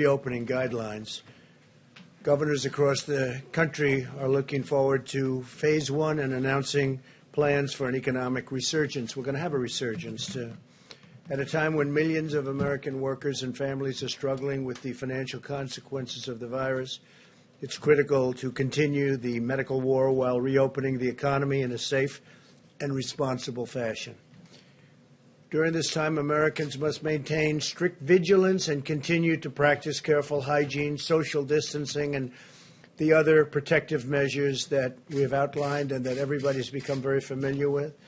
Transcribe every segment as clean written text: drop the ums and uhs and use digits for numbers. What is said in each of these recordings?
reopening guidelines. Governors across the country are looking forward to phase one and announcing plans for an economic resurgence. We're going to have a resurgence at a time when millions of American workers and families are struggling with the financial consequences of the virus. It's critical to continue the medical war while reopening the economy in a safe and responsible fashion. During this time, Americans must maintain strict vigilance and continue to practice careful hygiene, social distancing, and the other protective measures that we have outlined and that everybody's become very familiar with.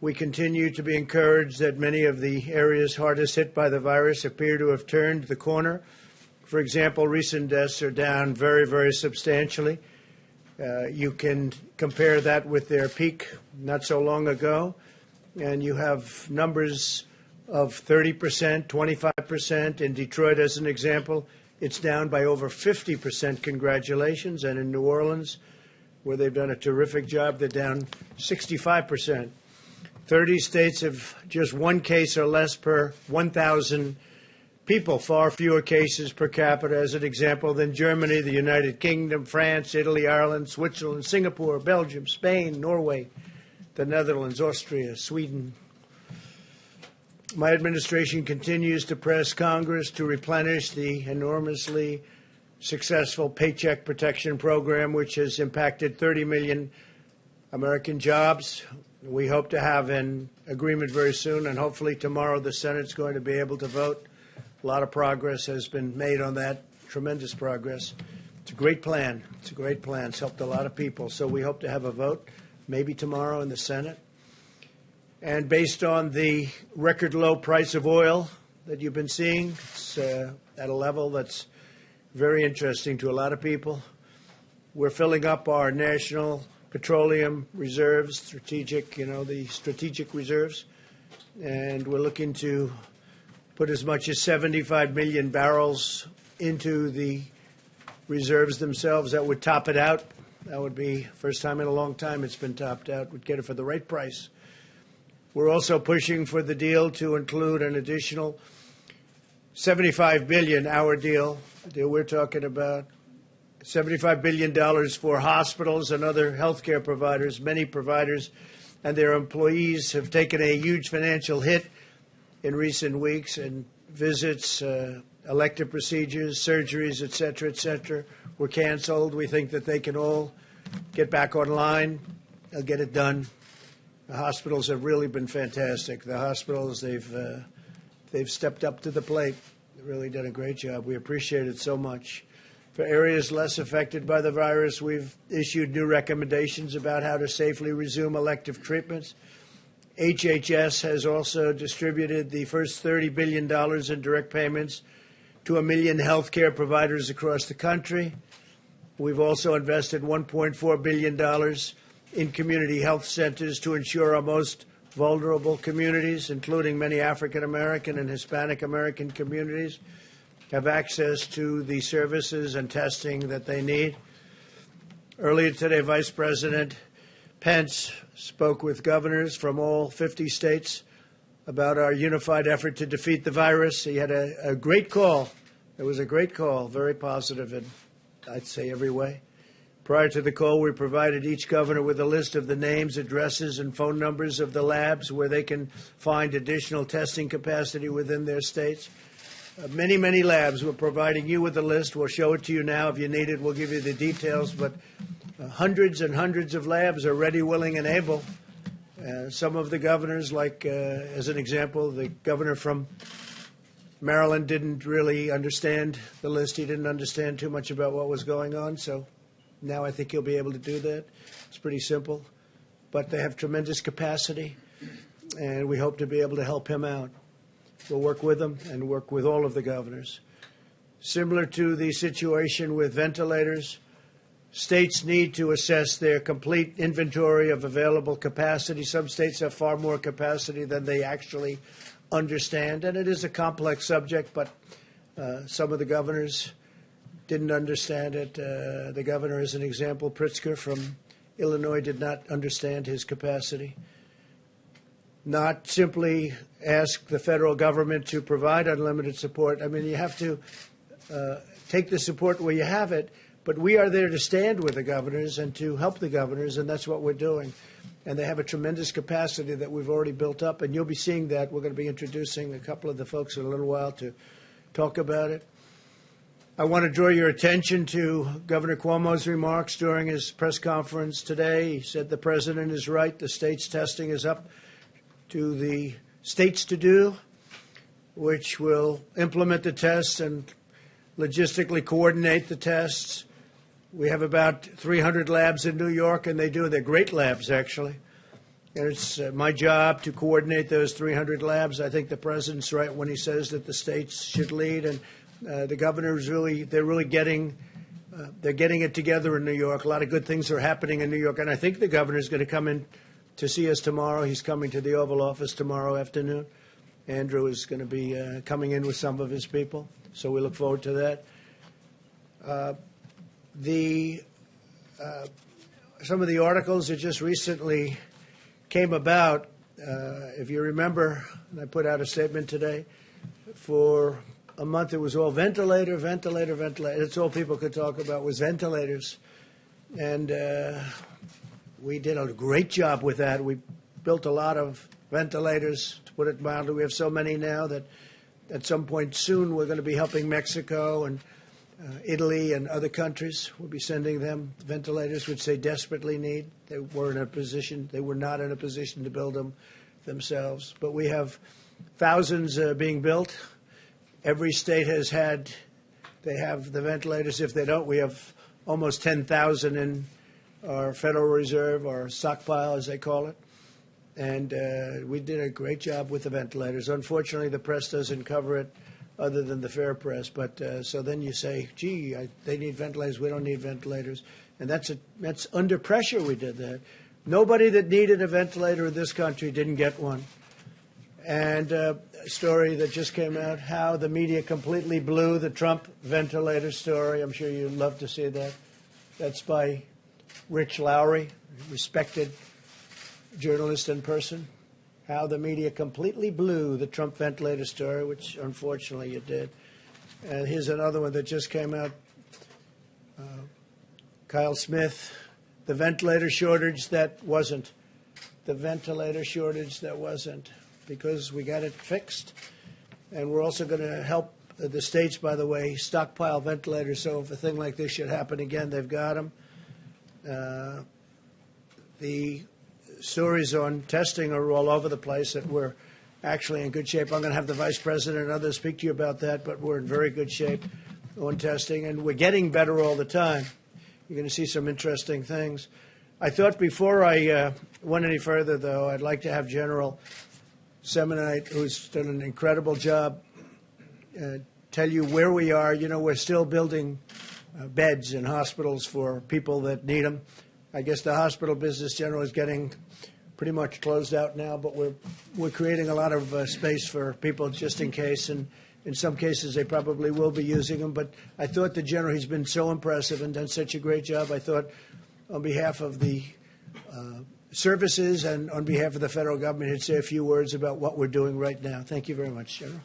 We continue to be encouraged that many of the areas hardest hit by the virus appear to have turned the corner. For example, recent deaths are down very, very substantially. You can compare that with their peak not so long ago, and you have numbers of 30%, 25%. In Detroit, as an example, it's down by over 50%. Congratulations. And in New Orleans, where they've done a terrific job, they're down 65%. 30 states have just one case or less per 1,000 people, far fewer cases per capita, as an example, than Germany, the United Kingdom, France, Italy, Ireland, Switzerland, Singapore, Belgium, Spain, Norway, the Netherlands, Austria, Sweden. My administration continues to press Congress to replenish the enormously successful Paycheck Protection Program, which has impacted 30 million American jobs. We hope to have an agreement very soon, and hopefully tomorrow the Senate's going to be able to vote. A lot of progress has been made on that, tremendous progress. It's a great plan. It's a great plan. It's helped a lot of people. So we hope to have a vote maybe tomorrow in the Senate. And based on the record low price of oil that you've been seeing, it's at a level that's very interesting to a lot of people. We're filling up our national petroleum reserves, the strategic reserves, and we're looking to put as much as 75 million barrels into the reserves themselves. That would top it out. That would be first time in a long time it's been topped out. We'd get it for the right price. We're also pushing for the deal to include an additional $75 billion, our deal we're talking about, $75 billion for hospitals and other health care providers. Many providers and their employees have taken a huge financial hit in recent weeks, and visits, elective procedures, surgeries, et cetera, were canceled. We think that they can all get back online. They'll get it done. The hospitals have really been fantastic. The hospitals, they've stepped up to the plate. They've really done a great job. We appreciate it so much. For areas less affected by the virus, we've issued new recommendations about how to safely resume elective treatments. HHS has also distributed the first $30 billion in direct payments to 1 million health care providers across the country. We've also invested $1.4 billion in community health centers to ensure our most vulnerable communities, including many African American and Hispanic American communities, have access to the services and testing that they need. Earlier today, Vice President Pence spoke with governors from all 50 states about our unified effort to defeat the virus. He had a great call. It was a great call, very positive in, I'd say, every way. Prior to the call, we provided each governor with a list of the names, addresses, and phone numbers of the labs where they can find additional testing capacity within their states. Many, many labs. We're providing you with a list. We'll show it to you now. If you need it, we'll give you the details. But hundreds and hundreds of labs are ready, willing, and able. Some of the governors, like, as an example, the governor from Maryland didn't really understand the list. He didn't understand too much about what was going on. So now I think he'll be able to do that. It's pretty simple. But they have tremendous capacity, and we hope to be able to help him out. We'll work with them and work with all of the governors. Similar to the situation with ventilators, states need to assess their complete inventory of available capacity. Some states have far more capacity than they actually understand, and it is a complex subject, but some of the governors didn't understand it. The governor, as an example, Pritzker from Illinois, did not understand his capacity. Not simply ask the federal government to provide unlimited support. I mean, you have to take the support where you have it, but we are there to stand with the governors and to help the governors, and that's what we're doing. And they have a tremendous capacity that we've already built up, and you'll be seeing that. We're going to be introducing a couple of the folks in a little while to talk about it. I want to draw your attention to Governor Cuomo's remarks during his press conference today. He said the president is right. The state's testing is up to the states to do, which will implement the tests and logistically coordinate the tests. We have about 300 labs in New York, and they're great labs, actually. And it's my job to coordinate those 300 labs. I think the president's right when he says that the states should lead, and the governors they're really getting it together in New York. A lot of good things are happening in New York, and I think the governor's going to come in to see us tomorrow. He's coming to the Oval Office tomorrow afternoon. Andrew is going to be coming in with some of his people, so we look forward to that. Some of the articles that just recently came about, if you remember, and I put out a statement today, for a month it was all ventilator. That's all people could talk about was ventilators. And we did a great job with that. We built a lot of ventilators, to put it mildly. We have so many now that at some point soon we're going to be helping Mexico and Italy and other countries. We'll be sending them ventilators, which they desperately need. They were not in a position to build them themselves. But we have thousands being built. Every state they have the ventilators. If they don't, we have almost 10,000 in our Federal Reserve, our stockpile, as they call it. And we did a great job with the ventilators. Unfortunately, the press doesn't cover it other than the fair press. But so then you say, gee, they need ventilators. We don't need ventilators. And that's under pressure we did that. Nobody that needed a ventilator in this country didn't get one. And a story that just came out, how the media completely blew the Trump ventilator story. I'm sure you'd love to see that. That's by Rich Lowry, respected journalist and person. How the media completely blew the Trump ventilator story, which unfortunately it did. And here's another one that just came out. Kyle Smith, the ventilator shortage that wasn't. The ventilator shortage that wasn't. Because we got it fixed. And we're also going to help the states, by the way, stockpile ventilators. So if a thing like this should happen again, they've got them. The stories on testing are all over the place, that we're actually in good shape. I'm going to have the vice president and others speak to you about that, but we're in very good shape on testing, and we're getting better all the time. You're going to see some interesting things. I thought before I went any further, though, I'd like to have General Semonite, who's done an incredible job, tell you where we are. You know, we're still building beds in hospitals for people that need them. I guess the hospital business generally is getting pretty much closed out now, but we're creating a lot of space for people just in case, and in some cases they probably will be using them. But I thought the general, he's been so impressive and done such a great job. I thought on behalf of the services and on behalf of the federal government, he'd say a few words about what we're doing right now. Thank you very much, General.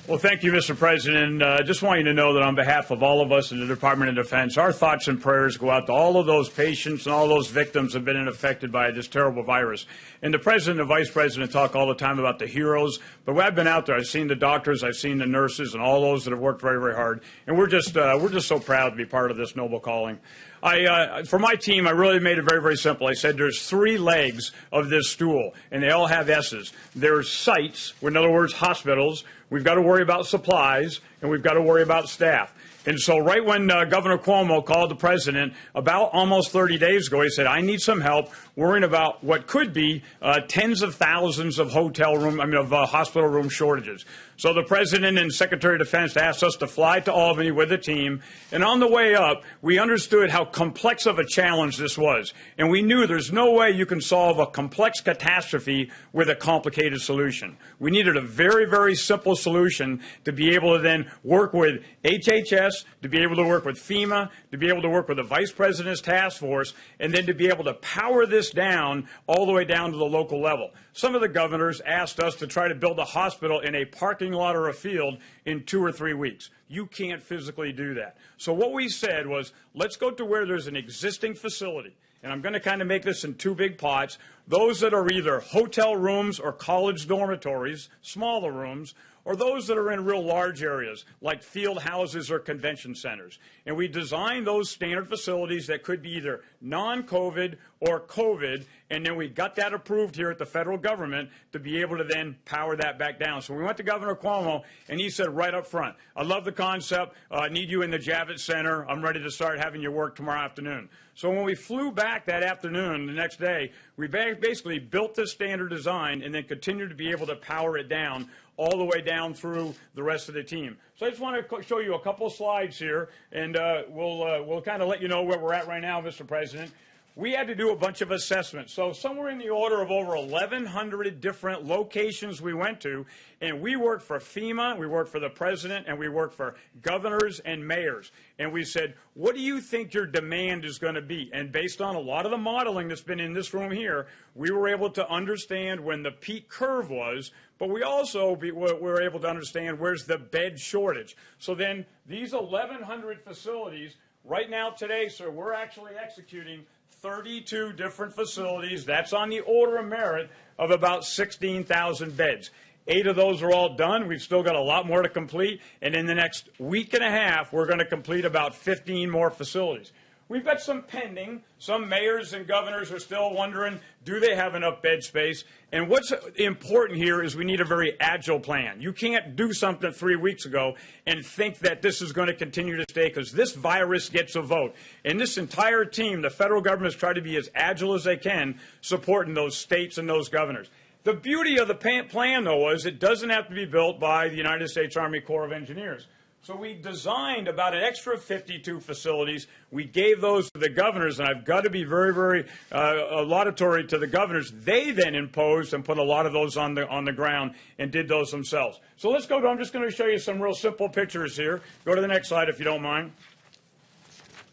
Well, thank you, Mr. President. Just want you to know that on behalf of all of us in the Department of Defense, our thoughts and prayers go out to all of those patients and all those victims who have been affected by this terrible virus. And the President and the Vice President talk all the time about the heroes, but when I've been out there, I've seen the doctors, I've seen the nurses, and all those that have worked very, very hard. And we're just so proud to be part of this noble calling. For my team, I really made it very, very simple. I said there's 3 legs of this stool, and they all have S's. There's sites, in other words, hospitals. We've got to worry about supplies, and we've got to worry about staff. And so right when Governor Cuomo called the president about almost 30 days ago, he said, I need some help worrying about what could be tens of thousands of hospital room shortages. So the president and Secretary of Defense asked us to fly to Albany with a team. And on the way up, we understood how complex of a challenge this was. And we knew there's no way you can solve a complex catastrophe with a complicated solution. We needed a very, very simple solution to be able to then work with HHS, to be able to work with FEMA, to be able to work with the Vice President's task force, and then to be able to power this down all the way down to the local level. some of the governors asked us to try to build a hospital in a parking lot or a field in 2 or 3 weeks. You can't physically do that. So what we said was, let's go to where there's an existing facility. And I'm going to kind of make this in 2 big pots. Those that are either hotel rooms or college dormitories, smaller rooms, or those that are in real large areas like field houses or convention centers. And we designed those standard facilities that could be either non-COVID or COVID, and then we got that approved here at the federal government to be able to then power that back down. So we went to Governor Cuomo, and he said right up front, I love the concept, need you in the Javits Center, I'm ready to start having you work tomorrow afternoon. So when we flew back that afternoon, the next day, we basically built this standard design and then continued to be able to power it down all the way down through the rest of the team. So I just want to show you a couple of slides here, and we'll kind of let you know where we're at right now, Mr. President. We had to do a bunch of assessments. So somewhere in the order of over 1,100 different locations we went to, and we worked for FEMA, we worked for the president, and we worked for governors and mayors. And we said, what do you think your demand is going to be? And based on a lot of the modeling that's been in this room here, we were able to understand when the peak curve was, but we also were able to understand where's the bed shortage. So then these 1,100 facilities, right now today, sir, we're actually executing 32 different facilities. That's on the order of merit of about 16,000 beds. 8 of those are all done. We've still got a lot more to complete. And in the next week and a half, we're going to complete about 15 more facilities. We've got some pending. Some mayors and governors are still wondering, do they have enough bed space? And what's important here is we need a very agile plan. You can't do something 3 weeks ago and think that this is going to continue to stay, because this virus gets a vote. And this entire team, the federal government, has tried to be as agile as they can, supporting those states and those governors. The beauty of the plan, though, was it doesn't have to be built by the United States Army Corps of Engineers. So we designed about an extra 52 facilities. We gave those to the governors, and I've got to be very, very laudatory to the governors. They then imposed and put a lot of those on the ground and did those themselves. So let's go to, I'm just going to show you some real simple pictures here. Go to the next slide if you don't mind.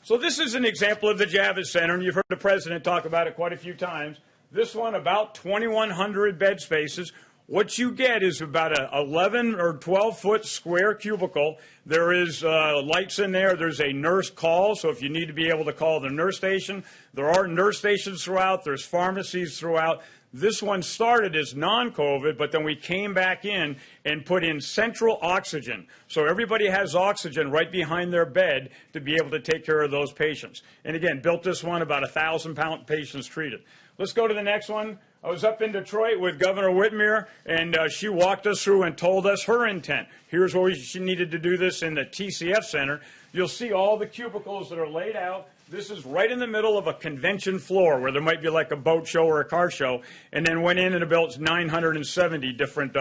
So this is an example of the Javits Center, and you've heard the president talk about it quite a few times. This one, about 2,100 bed spaces. What you get is about an 11 or 12-foot square cubicle. There is lights in there. There's a nurse call, so if you need to be able to call the nurse station. There are nurse stations throughout. There's pharmacies throughout. This one started as non-COVID, but then we came back in and put in central oxygen. So everybody has oxygen right behind their bed to be able to take care of those patients. And again, built this one, about 1,000 patients treated. Let's go to the next one. I was up in Detroit with Governor Whitmer, and she walked us through and told us her intent. Here's where she needed to do this in the TCF Center. You'll see all the cubicles that are laid out. This is right in the middle of a convention floor where there might be like a boat show or a car show, and then went in and built 970 different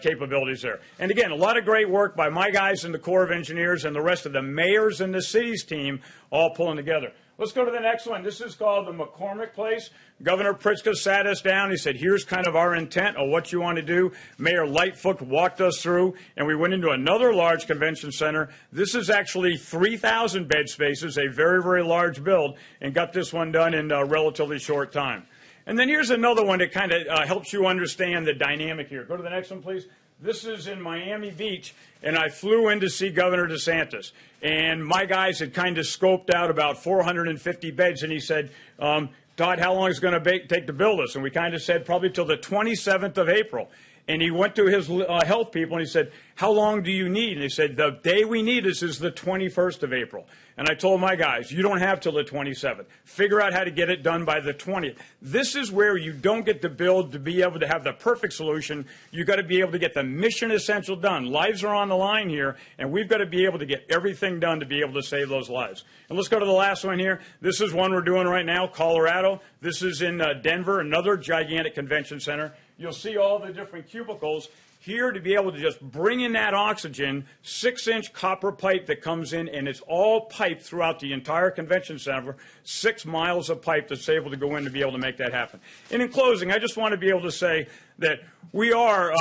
capabilities there. And again, a lot of great work by my guys in the Corps of Engineers and the rest of the mayors and the city's team all pulling together. Let's go to the next one. This is called the McCormick Place. Governor Pritzker sat us down. He said, here's kind of our intent of what you want to do. Mayor Lightfoot walked us through, and we went into another large convention center. This is actually 3,000 bed spaces, a very, very large build, and got this one done in a relatively short time. And then here's another one that kind of helps you understand the dynamic here. Go to the next one, please. This is in Miami Beach, and I flew in to see Governor DeSantis. And my guys had kind of scoped out about 450 beds, and he said, Todd, how long is it going to take to build this? And we kind of said probably till the 27th of April. And he went to his health people, and he said, how long do you need? And they said, the day we need this is the 21st of April. And I told my guys, you don't have till the 27th. Figure out how to get it done by the 20th. This is where you don't get to build to be able to have the perfect solution. You've got to be able to get the mission essential done. Lives are on the line here, and we've got to be able to get everything done to be able to save those lives. And let's go to the last one here. This is one we're doing right now, Colorado. This is in Denver, another gigantic convention center. You'll see all the different cubicles here to be able to just bring in that oxygen, 6-inch copper pipe that comes in, and it's all piped throughout the entire convention center, 6 miles of pipe that's able to go in to be able to make that happen. And in closing, I just want to be able to say that We are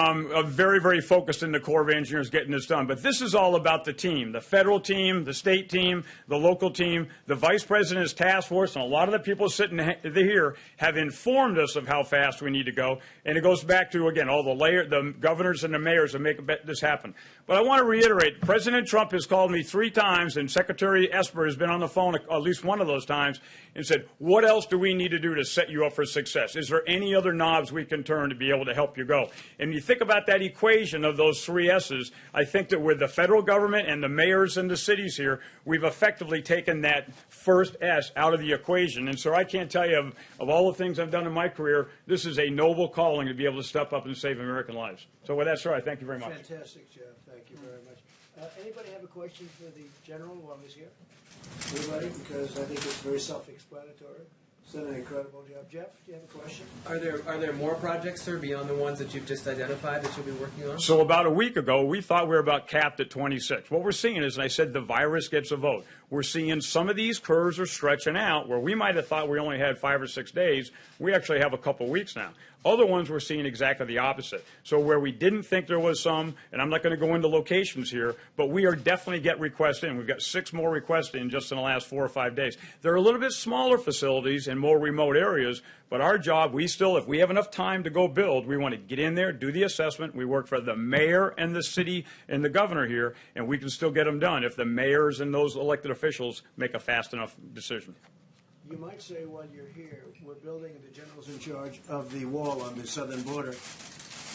very, very focused in the Corps of Engineers getting this done. But this is all about the team, the federal team, the state team, the local team, the vice president's task force, and a lot of the people sitting here have informed us of how fast we need to go. And it goes back to, again, all the governors and the mayors that make this happen. But I want to reiterate, President Trump has called me 3 times, and Secretary Esper has been on the phone at least one of those times and said, what else do we need to do to set you up for success? Is there any other knobs we can turn to be able to help you go? And you think about that equation of those 3 S's, I think that with the federal government and the mayors and the cities here, we've effectively taken that first S out of the equation. And so I can't tell you, of all the things I've done in my career, this is a noble calling to be able to step up and save American lives. So with that, sir, I thank you very much. Fantastic, Jeff. Thank you very much. Anybody have a question for the general while he's here? Anybody? Because I think it's very self-explanatory. It's done an incredible job. Jeff, do you have a question? Are there more projects, sir, beyond the ones that you've just identified that you'll be working on? So about a week ago, we thought we were about capped at 26. What we're seeing is, and I said the virus gets a vote, we're seeing some of these curves are stretching out where we might have thought we only had 5 or 6 days. We actually have a couple weeks now. Other ones we're seeing exactly the opposite. So where we didn't think there was some, and I'm not going to go into locations here, but we are definitely getting requests in. We've got 6 more requests in just in the last 4 or 5 days. They're a little bit smaller facilities in more remote areas, but our job, if we have enough time to go build, we want to get in there, do the assessment. We work for the mayor and the city and the governor here, and we can still get them done if the mayors and those elected officials make a fast enough decision. You might say while you're here, we're building, the general's in charge of the wall on the southern border,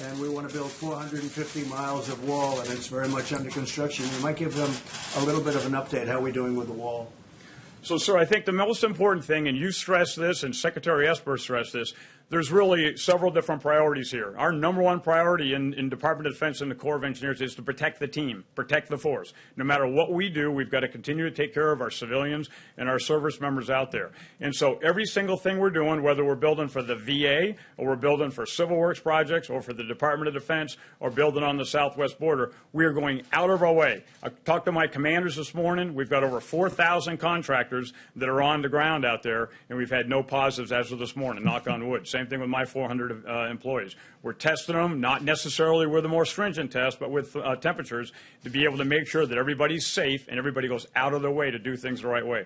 and we want to build 450 miles of wall, and it's very much under construction. You might give them a little bit of an update, how we're doing with the wall. So, sir, I think the most important thing, and you stressed this and Secretary Esper stressed this, there's really several different priorities here. Our number one priority in Department of Defense and the Corps of Engineers is to protect the team, protect the force. No matter what we do, we've got to continue to take care of our civilians and our service members out there. And so every single thing we're doing, whether we're building for the VA or we're building for civil works projects or for the Department of Defense or building on the southwest border, we are going out of our way. I talked to my commanders this morning. We've got over 4,000 contractors that are on the ground out there, and we've had no positives as of this morning, knock on wood. Same thing with my 400 employees. We're testing them, not necessarily with a more stringent test, but with temperatures to be able to make sure that everybody's safe and everybody goes out of their way to do things the right way.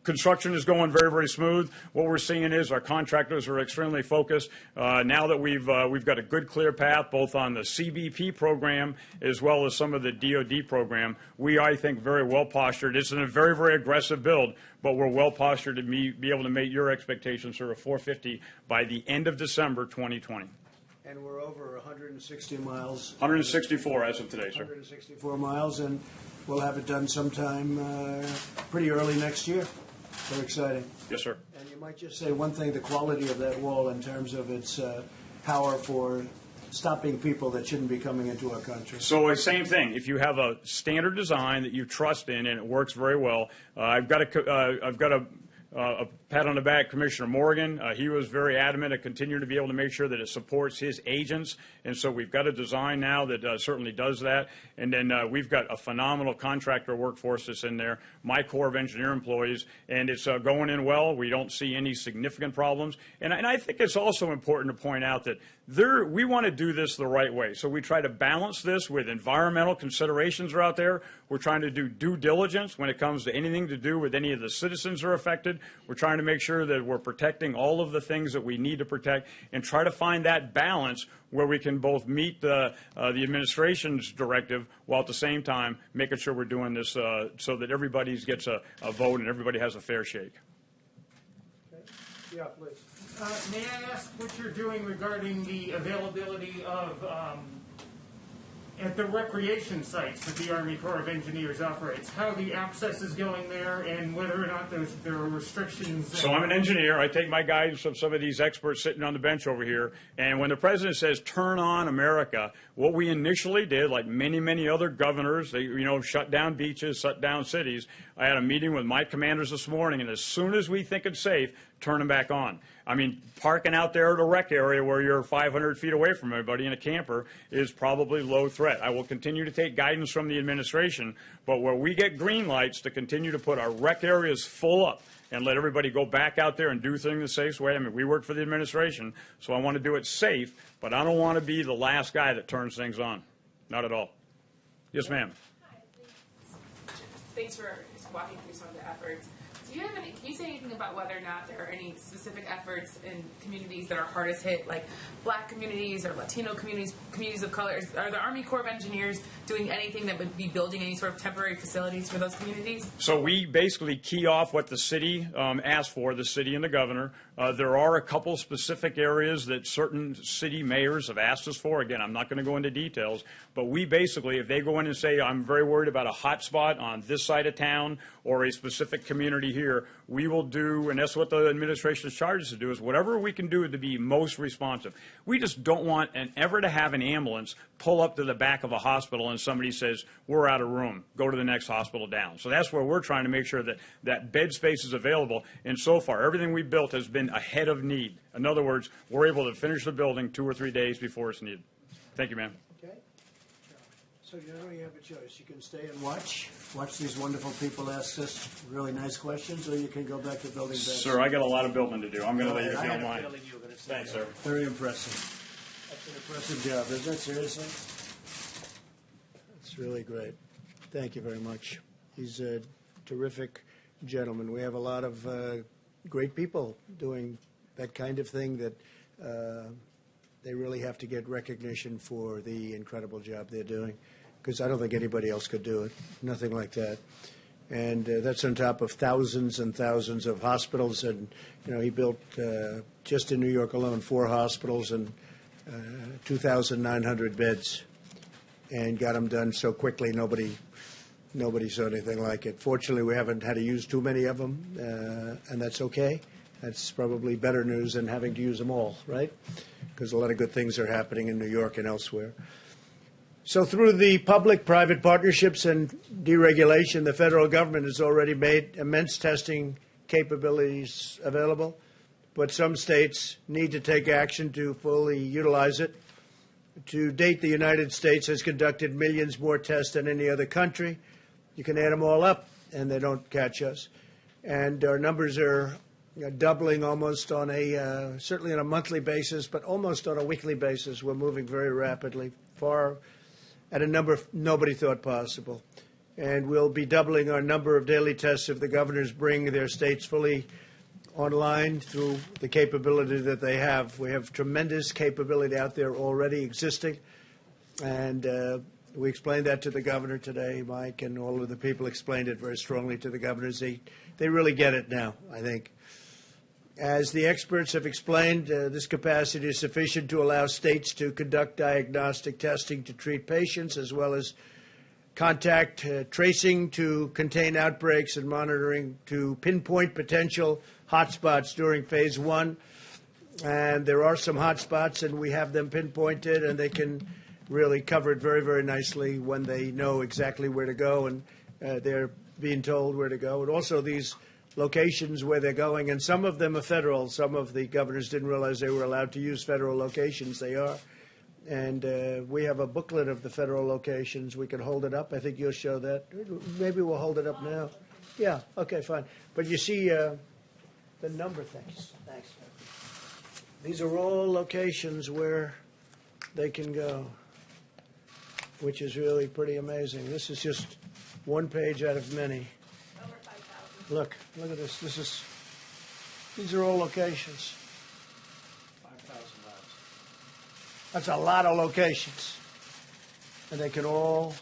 Construction is going very, very smooth. What we're seeing is our contractors are extremely focused. Now that we've got a good, clear path, both on the CBP program as well as some of the DoD program, we, I think, very well postured. It's a very, very aggressive build, but we're well postured to be able to meet your expectations for a 450 by the end of December 2020. And we're over 160 miles. 164 as of today, sir. 164 miles, and we'll have it done sometime pretty early next year. Very exciting. Yes, sir. And you might just say one thing, the quality of that wall in terms of its power for stopping people that shouldn't be coming into our country. So same thing. If you have a standard design that you trust in and it works very well, I've got a pat on the back, Commissioner Morgan. He was very adamant to continue to be able to make sure that it supports his agents. And so we've got a design now that certainly does that. And then we've got a phenomenal contractor workforce that's in there, my Corps of Engineer employees, and it's going in well. We don't see any significant problems. And I think it's also important to point out that we want to do this the right way. So we try to balance this with environmental considerations are out there. We're trying to do due diligence when it comes to anything to do with any of the citizens who are affected. We're trying to make sure that we're protecting all of the things that we need to protect and try to find that balance where we can both meet the administration's directive while at the same time making sure we're doing this so that everybody gets a vote and everybody has a fair shake. Okay. Yeah, please. May I ask what you're doing regarding the availability of at the recreation sites that the Army Corps of Engineers operates, how the access is going there and whether or not there are restrictions? So I'm an engineer. I take my guidance from some of these experts sitting on the bench over here. And when the president says, turn on America, what we initially did, like many, many other governors, they, shut down beaches, shut down cities. I had a meeting with my commanders this morning, and as soon as we think it's safe, turn them back on. I mean, parking out there at a rec area where you're 500 feet away from everybody in a camper is probably low threat. I will continue to take guidance from the administration, but where we get green lights to continue to put our rec areas full up and let everybody go back out there and do things the safe way. I mean, we work for the administration, so I want to do it safe, but I don't want to be the last guy that turns things on. Not at all. Yes, ma'am. Hi, thanks for walking through some of the efforts. Do you have any, can you say anything about whether or not there are any specific efforts in communities that are hardest hit, like Black communities or Latino communities, communities of color? Are the Army Corps of Engineers doing anything that would be building any sort of temporary facilities for those communities? So we basically key off what the city asked for, the city and the governor. There are a couple specific areas that certain city mayors have asked us for. Again, I'm not going to go into details, but we basically, if they go in and say, I'm very worried about a hot spot on this side of town or a specific community here, we will do, and that's what the administration is charged to do, is whatever we can do to be most responsive. We just don't want ever to have an ambulance pull up to the back of a hospital and somebody says, we're out of room, go to the next hospital down. So that's where we're trying to make sure that that bed space is available. And so far, everything we built has been ahead of need. In other words, we're able to finish the building 2 or 3 days before it's needed. Thank you, ma'am. Okay. So you know you have a choice. You can stay and watch these wonderful people ask us really nice questions, or you can go back to building beds. Sir, I got a lot of building to do. I'm going to leave if I you had don't a mind. feeling you were going to say Thanks, that. sir. Very impressive. That's an impressive job, isn't it? Seriously? That's really great. Thank you very much. He's a terrific gentleman. We have a lot of great people doing that kind of thing that they really have to get recognition for the incredible job they're doing, because I don't think anybody else could do it, nothing like that. And that's on top of thousands and thousands of hospitals. And, you know, he built, just in New York alone, 4 hospitals and 2,900 beds, and got them done so quickly nobody saw anything like it. Fortunately, we haven't had to use too many of them, and that's okay. That's probably better news than having to use them all, right? Because a lot of good things are happening in New York and elsewhere. So through the public-private partnerships and deregulation, the federal government has already made immense testing capabilities available, but some states need to take action to fully utilize it. To date, the United States has conducted millions more tests than any other country. You can add them all up, and they don't catch us. And our numbers are doubling almost on a, certainly on a monthly basis, but almost on a weekly basis. We're moving very rapidly, far at a number nobody thought possible. And we'll be doubling our number of daily tests if the governors bring their states fully online through the capability that they have. We have tremendous capability out there already existing, and we explained that to the governor today. Mike and all of the people explained it very strongly to the governors. They really get it now, I think. As the experts have explained, this capacity is sufficient to allow states to conduct diagnostic testing to treat patients, as well as contact tracing to contain outbreaks and monitoring to pinpoint potential hotspots during phase 1. And there are some hotspots, and we have them pinpointed, and they can really cover it very, very nicely when they know exactly where to go, and they're being told where to go. And also these locations where they're going, and some of them are federal. Some of the governors didn't realize they were allowed to use federal locations. They are. And we have a booklet of the federal locations. We can hold it up. I think you'll show that. Maybe we'll hold it up now. Yeah, okay, fine. But you see the number things. Thanks. These are all locations where they can go, which is really pretty amazing. This is just one page out of many. Look at this. These are all locations. 5,000 labs. That's a lot of locations. And they can all,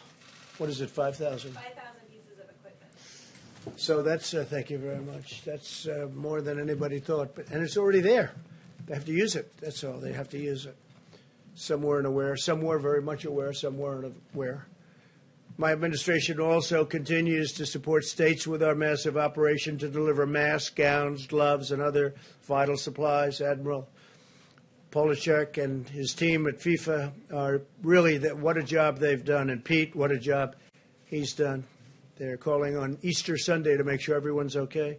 what is it, 5,000? 5,000 pieces of equipment. So that's, thank you very much. That's more than anybody thought. And it's already there. They have to use it. That's all. They have to use it. Some weren't aware. Some were very much aware. Some weren't aware. My administration also continues to support states with our massive operation to deliver masks, gowns, gloves, and other vital supplies. Admiral Polachek and his team at FIFA are really, what a job they've done. And Pete, what a job he's done. They're calling on Easter Sunday to make sure everyone's okay.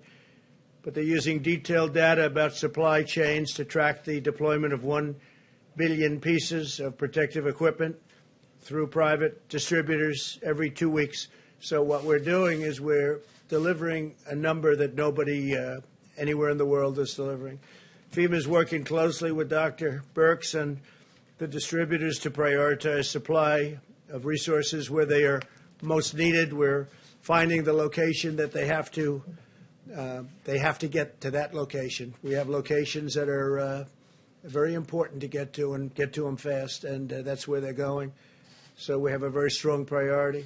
but they're using detailed data about supply chains to track the deployment of 1 billion pieces of protective equipment through private distributors every 2 weeks. So what we're doing is we're delivering a number that nobody anywhere in the world is delivering. FEMA is working closely with Dr. Birx and the distributors to prioritize supply of resources where they are most needed. We're finding the location that they have to get to that location. We have locations that are very important to get to and get to them fast, and that's where they're going. So we have a very strong priority.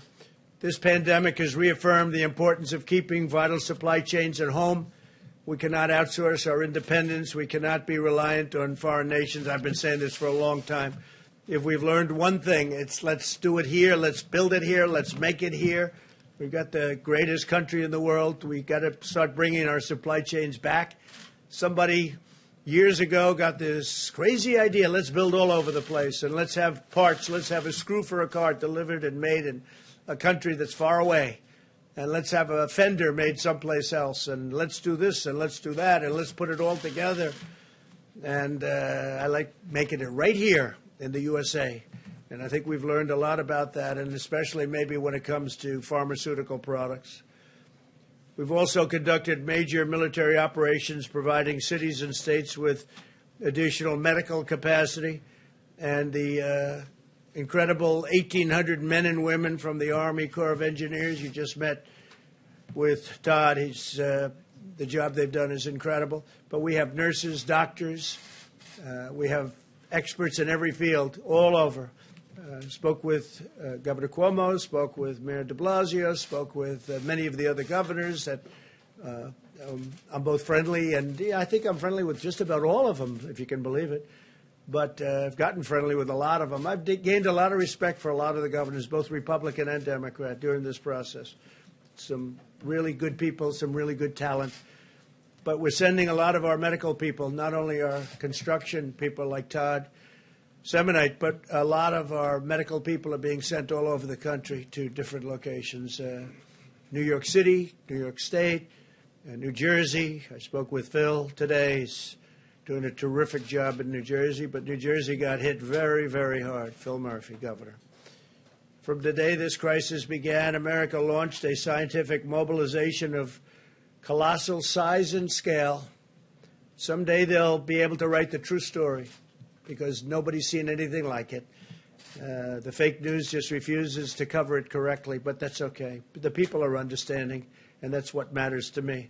This pandemic has reaffirmed the importance of keeping vital supply chains at home. We cannot outsource our independence. We cannot be reliant on foreign nations. I've been saying this for a long time. If we've learned one thing, it's let's do it here, let's build it here, let's make it here. We've got the greatest country in the world. We've got to start bringing our supply chains back. Somebody years ago got this crazy idea, let's build all over the place and let's have parts, let's have a screw for a car delivered and made in a country that's far away. And let's have a fender made someplace else, and let's do this, and let's do that, and let's put it all together. And I like making it right here in the USA. And I think we've learned a lot about that, and especially maybe when it comes to pharmaceutical products. We've also conducted major military operations providing cities and states with additional medical capacity, and the incredible 1,800 men and women from the Army Corps of Engineers. You just met with Todd. The job they've done is incredible. But we have nurses, doctors. We have experts in every field all over. Spoke with Governor Cuomo, spoke with Mayor de Blasio, spoke with many of the other governors that I'm both friendly, and I think I'm friendly with just about all of them, if you can believe it. But I've gotten friendly with a lot of them. I've gained a lot of respect for a lot of the governors, both Republican and Democrat, during this process. Some really good people, some really good talent. But we're sending a lot of our medical people, not only our construction people like Todd Semonite, but a lot of our medical people are being sent all over the country to different locations. New York City, New York State, New Jersey. I spoke with Phil today. He's doing a terrific job in New Jersey, but New Jersey got hit very, very hard. Phil Murphy, governor. From the day this crisis began, America launched a scientific mobilization of colossal size and scale. Someday they'll be able to write the true story because nobody's seen anything like it. The fake news just refuses to cover it correctly, but that's okay. The people are understanding, and that's what matters to me.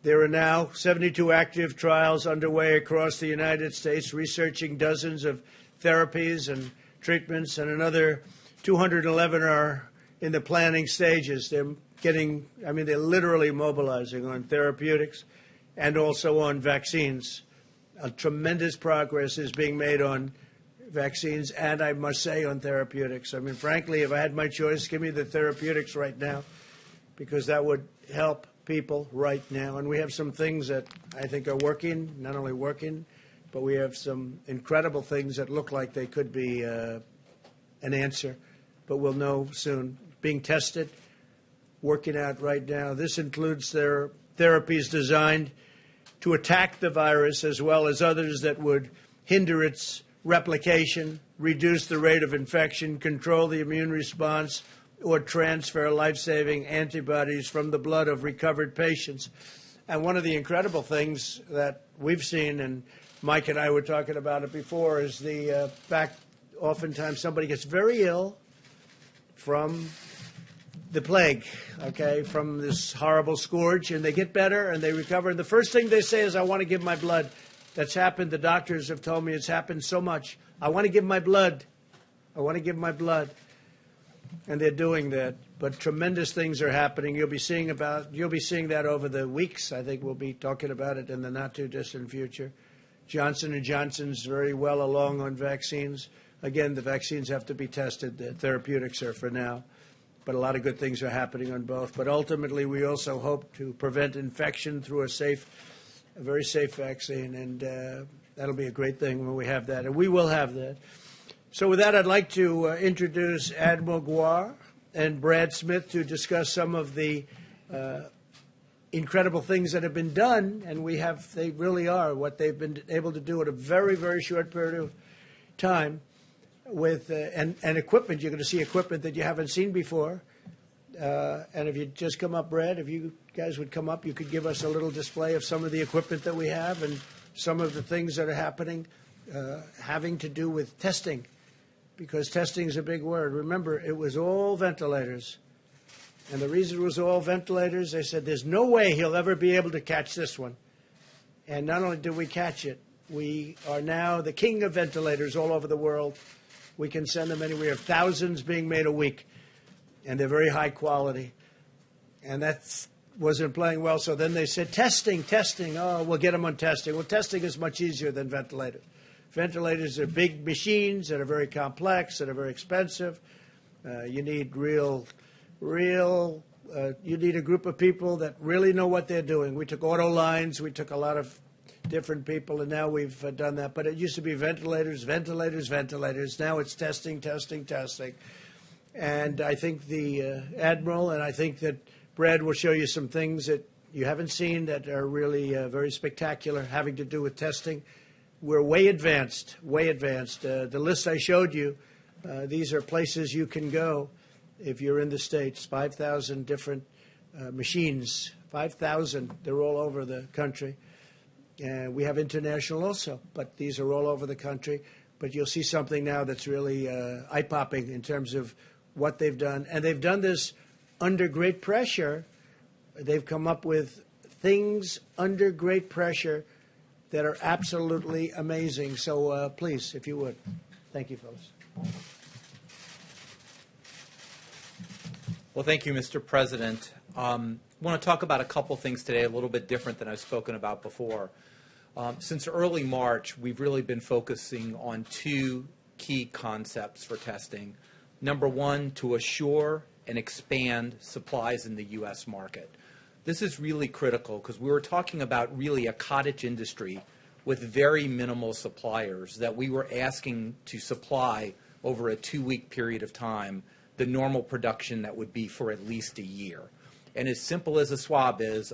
There are now 72 active trials underway across the United States, researching dozens of therapies and treatments, and another 211 are in the planning stages. They're literally mobilizing on therapeutics and also on vaccines. A tremendous progress is being made on vaccines and, I must say, on therapeutics. I mean, frankly, if I had my choice, give me the therapeutics right now, because that would help people right now. And we have some things that I think are working, not only working, but we have some incredible things that look like they could be an answer, but we'll know soon. Being tested, working out right now. This includes their therapies designed to attack the virus, as well as others that would hinder its replication, reduce the rate of infection, control the immune response, or transfer life-saving antibodies from the blood of recovered patients. And one of the incredible things that we've seen, and Mike and I were talking about it before, is the fact oftentimes somebody gets very ill from the plague, okay, from this horrible scourge, and they get better and they recover. And the first thing they say is, I want to give my blood. That's happened. The doctors have told me it's happened so much. I want to give my blood. I want to give my blood. And they're doing that. But tremendous things are happening. You'll be seeing that over the weeks. I think we'll be talking about it in the not too distant future. Johnson & Johnson's very well along on vaccines. Again, the vaccines have to be tested. The therapeutics are for now. But a lot of good things are happening on both. But ultimately, we also hope to prevent infection through a very safe vaccine. And that'll be a great thing when we have that. And we will have that. So with that, I'd like to introduce Admiral Guar and Brad Smith to discuss some of the incredible things that have been done, and they really are what they've been able to do in a very, very short period of time with, and equipment. You're going to see equipment that you haven't seen before. And if you just come up, Brad, if you guys would come up, you could give us a little display of some of the equipment that we have and some of the things that are happening having to do with testing, because testing is a big word. Remember, it was all ventilators. And the reason it was all ventilators, they said, there's no way he'll ever be able to catch this one. And not only did we catch it, we are now the king of ventilators all over the world. We can send them anywhere. We have thousands being made a week, and they're very high quality. And that wasn't playing well, so then they said, testing. Oh, we'll get them on testing. Well, testing is much easier than ventilators. Ventilators are big machines that are very complex, that are very expensive. You need you need a group of people that really know what they're doing. We took auto lines, we took a lot of different people, and now we've done that. But it used to be ventilators. Now it's testing. And I think the Admiral, and I think that Brad will show you some things that you haven't seen that are really very spectacular, having to do with testing. We're way advanced. The list I showed you, these are places you can go if you're in the States. 5,000 different machines, 5,000. They're all over the country. And we have international also, but these are all over the country. But you'll see something now that's really eye-popping in terms of what they've done. And they've done this under great pressure. They've come up with things under great pressure that are absolutely amazing. So please, if you would. Thank you, Phyllis. Well, thank you, Mr. President. I want to talk about a couple things today, a little bit different than I've spoken about before. Since early March, we've really been focusing on two key concepts for testing. Number one, to assure and expand supplies in the U.S. market. This is really critical because we were talking about really a cottage industry with very minimal suppliers that we were asking to supply over a 2-week period of time the normal production that would be for at least a year. And as simple as a swab is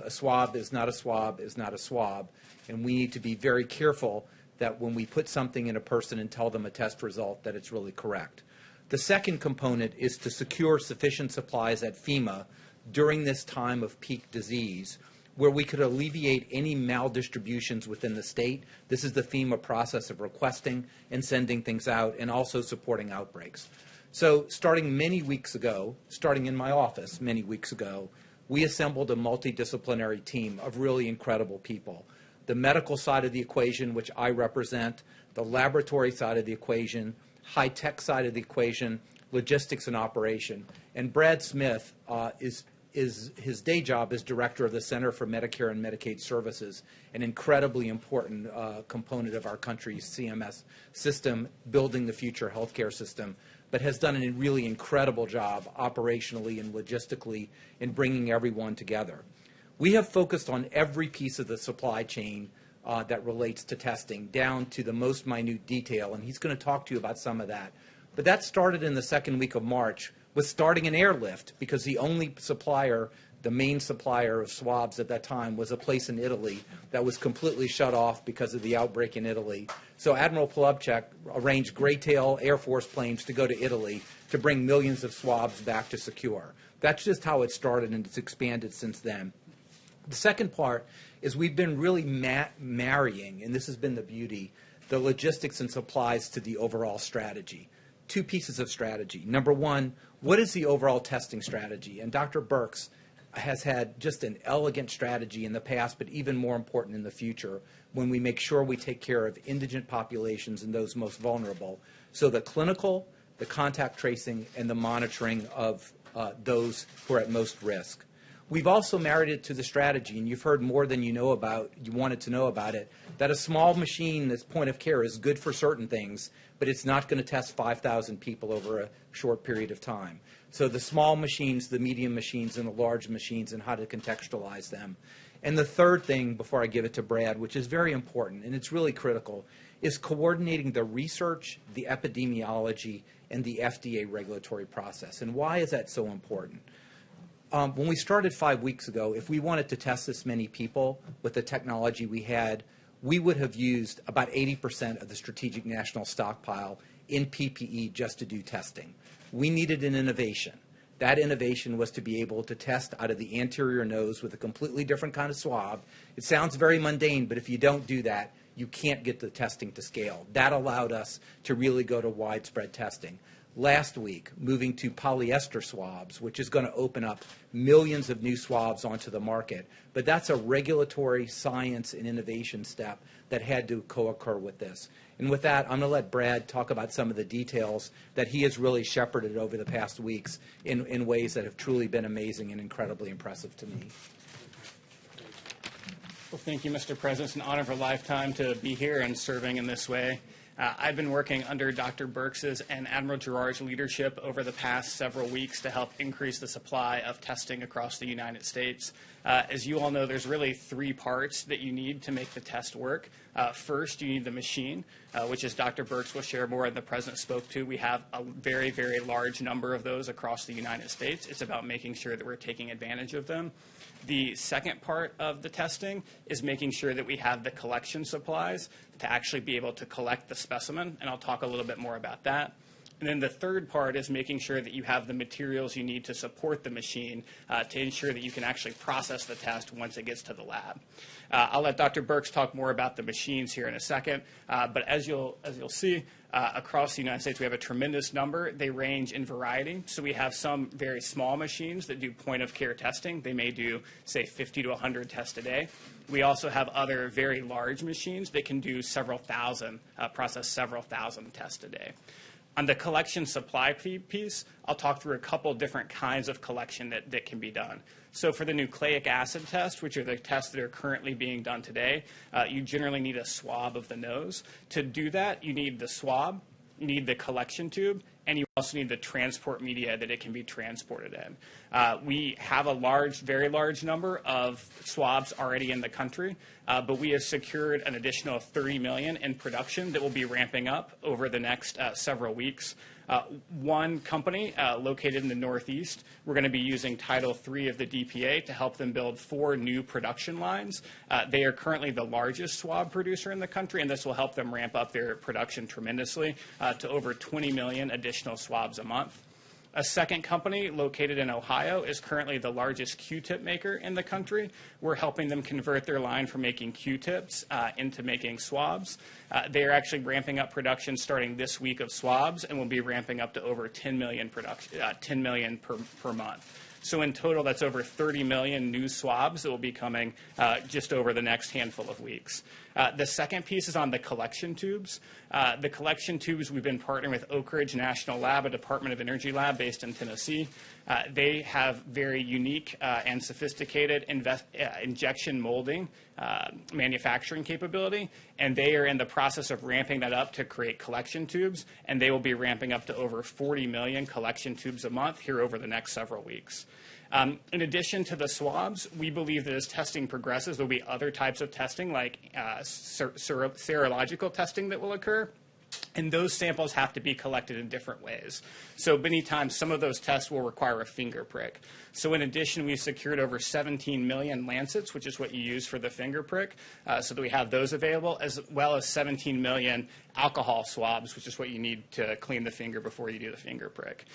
not a swab is not a swab. And we need to be very careful that when we put something in a person and tell them a test result, that it's really correct. The second component is to secure sufficient supplies at FEMA during this time of peak disease, where we could alleviate any maldistributions within the state. This is the FEMA process of requesting and sending things out and also supporting outbreaks. So starting in my office many weeks ago, we assembled a multidisciplinary team of really incredible people. The medical side of the equation, which I represent, the laboratory side of the equation, high-tech side of the equation, logistics and operation. And Brad Smith his day job is director of the Center for Medicare and Medicaid Services, an incredibly important component of our country's CMS system, building the future healthcare system, but has done a really incredible job operationally and logistically in bringing everyone together. We have focused on every piece of the supply chain that relates to testing, down to the most minute detail, and he's going to talk to you about some of that. But that started in the second week of March with starting an airlift, because the only supplier, the main supplier of swabs at that time, was a place in Italy that was completely shut off because of the outbreak in Italy. So Admiral Polubchak arranged Greytail Air Force planes to go to Italy to bring millions of swabs back to secure. That's just how it started, and it's expanded since then. The second part is we've been really marrying, and this has been the beauty, the logistics and supplies to the overall strategy. Two pieces of strategy. Number one, what is the overall testing strategy? And Dr. Birx has had just an elegant strategy in the past, but even more important in the future, when we make sure we take care of indigent populations and those most vulnerable. So the clinical, the contact tracing, and the monitoring of those who are at most risk. We've also married it to the strategy, and you've heard more than you wanted to know about it, that a small machine that's point of care is good for certain things, but it's not going to test 5,000 people over a short period of time. So the small machines, the medium machines, and the large machines, and how to contextualize them. And the third thing, before I give it to Brad, which is very important, and it's really critical, is coordinating the research, the epidemiology, and the FDA regulatory process. And why is that so important? When we started 5 weeks ago, if we wanted to test this many people with the technology we had, we would have used about 80% of the strategic national stockpile in PPE just to do testing. We needed an innovation. That innovation was to be able to test out of the anterior nose with a completely different kind of swab. It sounds very mundane, but if you don't do that, you can't get the testing to scale. That allowed us to really go to widespread testing. Last week, moving to polyester swabs, which is going to open up millions of new swabs onto the market. But that's a regulatory science and innovation step that had to co-occur with this. And with that, I'm going to let Brad talk about some of the details that he has really shepherded over the past weeks in ways that have truly been amazing and incredibly impressive to me. Well, thank you, Mr. President. It's an honor of a lifetime to be here and serving in this way. I've been working under Dr. Birx's and Admiral Gerard's leadership over the past several weeks to help increase the supply of testing across the United States. As you all know, there's really 3 parts that you need to make the test work. First, you need the machine, which, as Dr. Birx will share more and the President spoke to, we have a very, very large number of those across the United States. It's about making sure that we're taking advantage of them. The second part of the testing is making sure that we have the collection supplies to actually be able to collect the specimen, and I'll talk a little bit more about that. And then the third part is making sure that you have the materials you need to support the machine to ensure that you can actually process the test once it gets to the lab. I'll let Dr. Birx talk more about the machines here in a second, but as you'll see, across the United States, we have a tremendous number. They range in variety. So we have some very small machines that do point-of-care testing. They may do, say, 50 to 100 tests a day. We also have other very large machines that can do several thousand, process several thousand tests a day. On the collection supply piece, I'll talk through a couple different kinds of collection that can be done. So for the nucleic acid test, which are the tests that are currently being done today, you generally need a swab of the nose. To do that, you need the swab, you need the collection tube, and you also need the transport media that it can be transported in. We have a very large number of swabs already in the country, but we have secured an additional 30 million in production that will be ramping up over the next several weeks. One company located in the Northeast, we're going to be using Title III of the DPA to help them build 4 new production lines. They are currently the largest swab producer in the country, and this will help them ramp up their production tremendously to over 20 million additional swabs a month. A second company located in Ohio is currently the largest Q-tip maker in the country. We're helping them convert their line from making Q-tips into making swabs. They are actually ramping up production starting this week of swabs and will be ramping up to over 10 million per month. So in total, that's over 30 million new swabs that will be coming just over the next handful of weeks. The second piece is on the collection tubes. The collection tubes, we've been partnering with Oak Ridge National Lab, a Department of Energy lab based in Tennessee. They have very unique and sophisticated injection molding manufacturing capability, and they are in the process of ramping that up to create collection tubes, and they will be ramping up to over 40 million collection tubes a month here over the next several weeks. In addition to the swabs, we believe that as testing progresses, there will be other types of testing like serological testing that will occur. And those samples have to be collected in different ways. So many times, some of those tests will require a finger prick. So in addition, we've secured over 17 million lancets, which is what you use for the finger prick, so that we have those available, as well as 17 million alcohol swabs, which is what you need to clean the finger before you do the finger prick.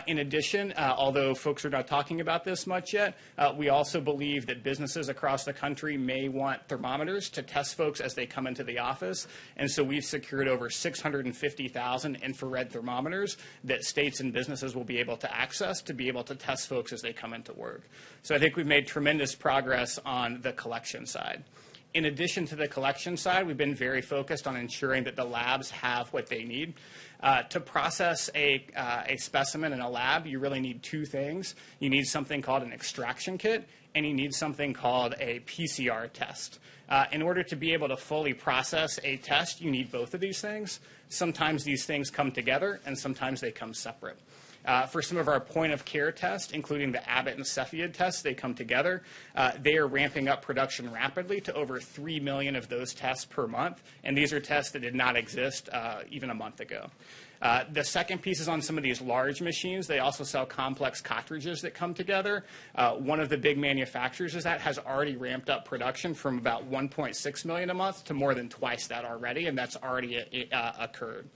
In addition, although folks are not talking about this much yet, we also believe that businesses across the country may want thermometers to test folks as they come into the office. And so we've secured over 650,000 infrared thermometers that states and businesses will be able to access to be able to test folks as they come into work. So I think we've made tremendous progress on the collection side. In addition to the collection side, we've been very focused on ensuring that the labs have what they need. To process a specimen in a lab, you really need 2 things. You need something called an extraction kit, and you need something called a PCR test. In order to be able to fully process a test, you need both of these things. Sometimes these things come together, and sometimes they come separate. For some of our point-of-care tests, including the Abbott and Cepheid tests, they come together. They are ramping up production rapidly to over 3 million of those tests per month, and these are tests that did not exist even a month ago. The second piece is on some of these large machines. They also sell complex cartridges that come together. One of the big manufacturers is that has already ramped up production from about 1.6 million a month to more than twice that already, and that's already occurred.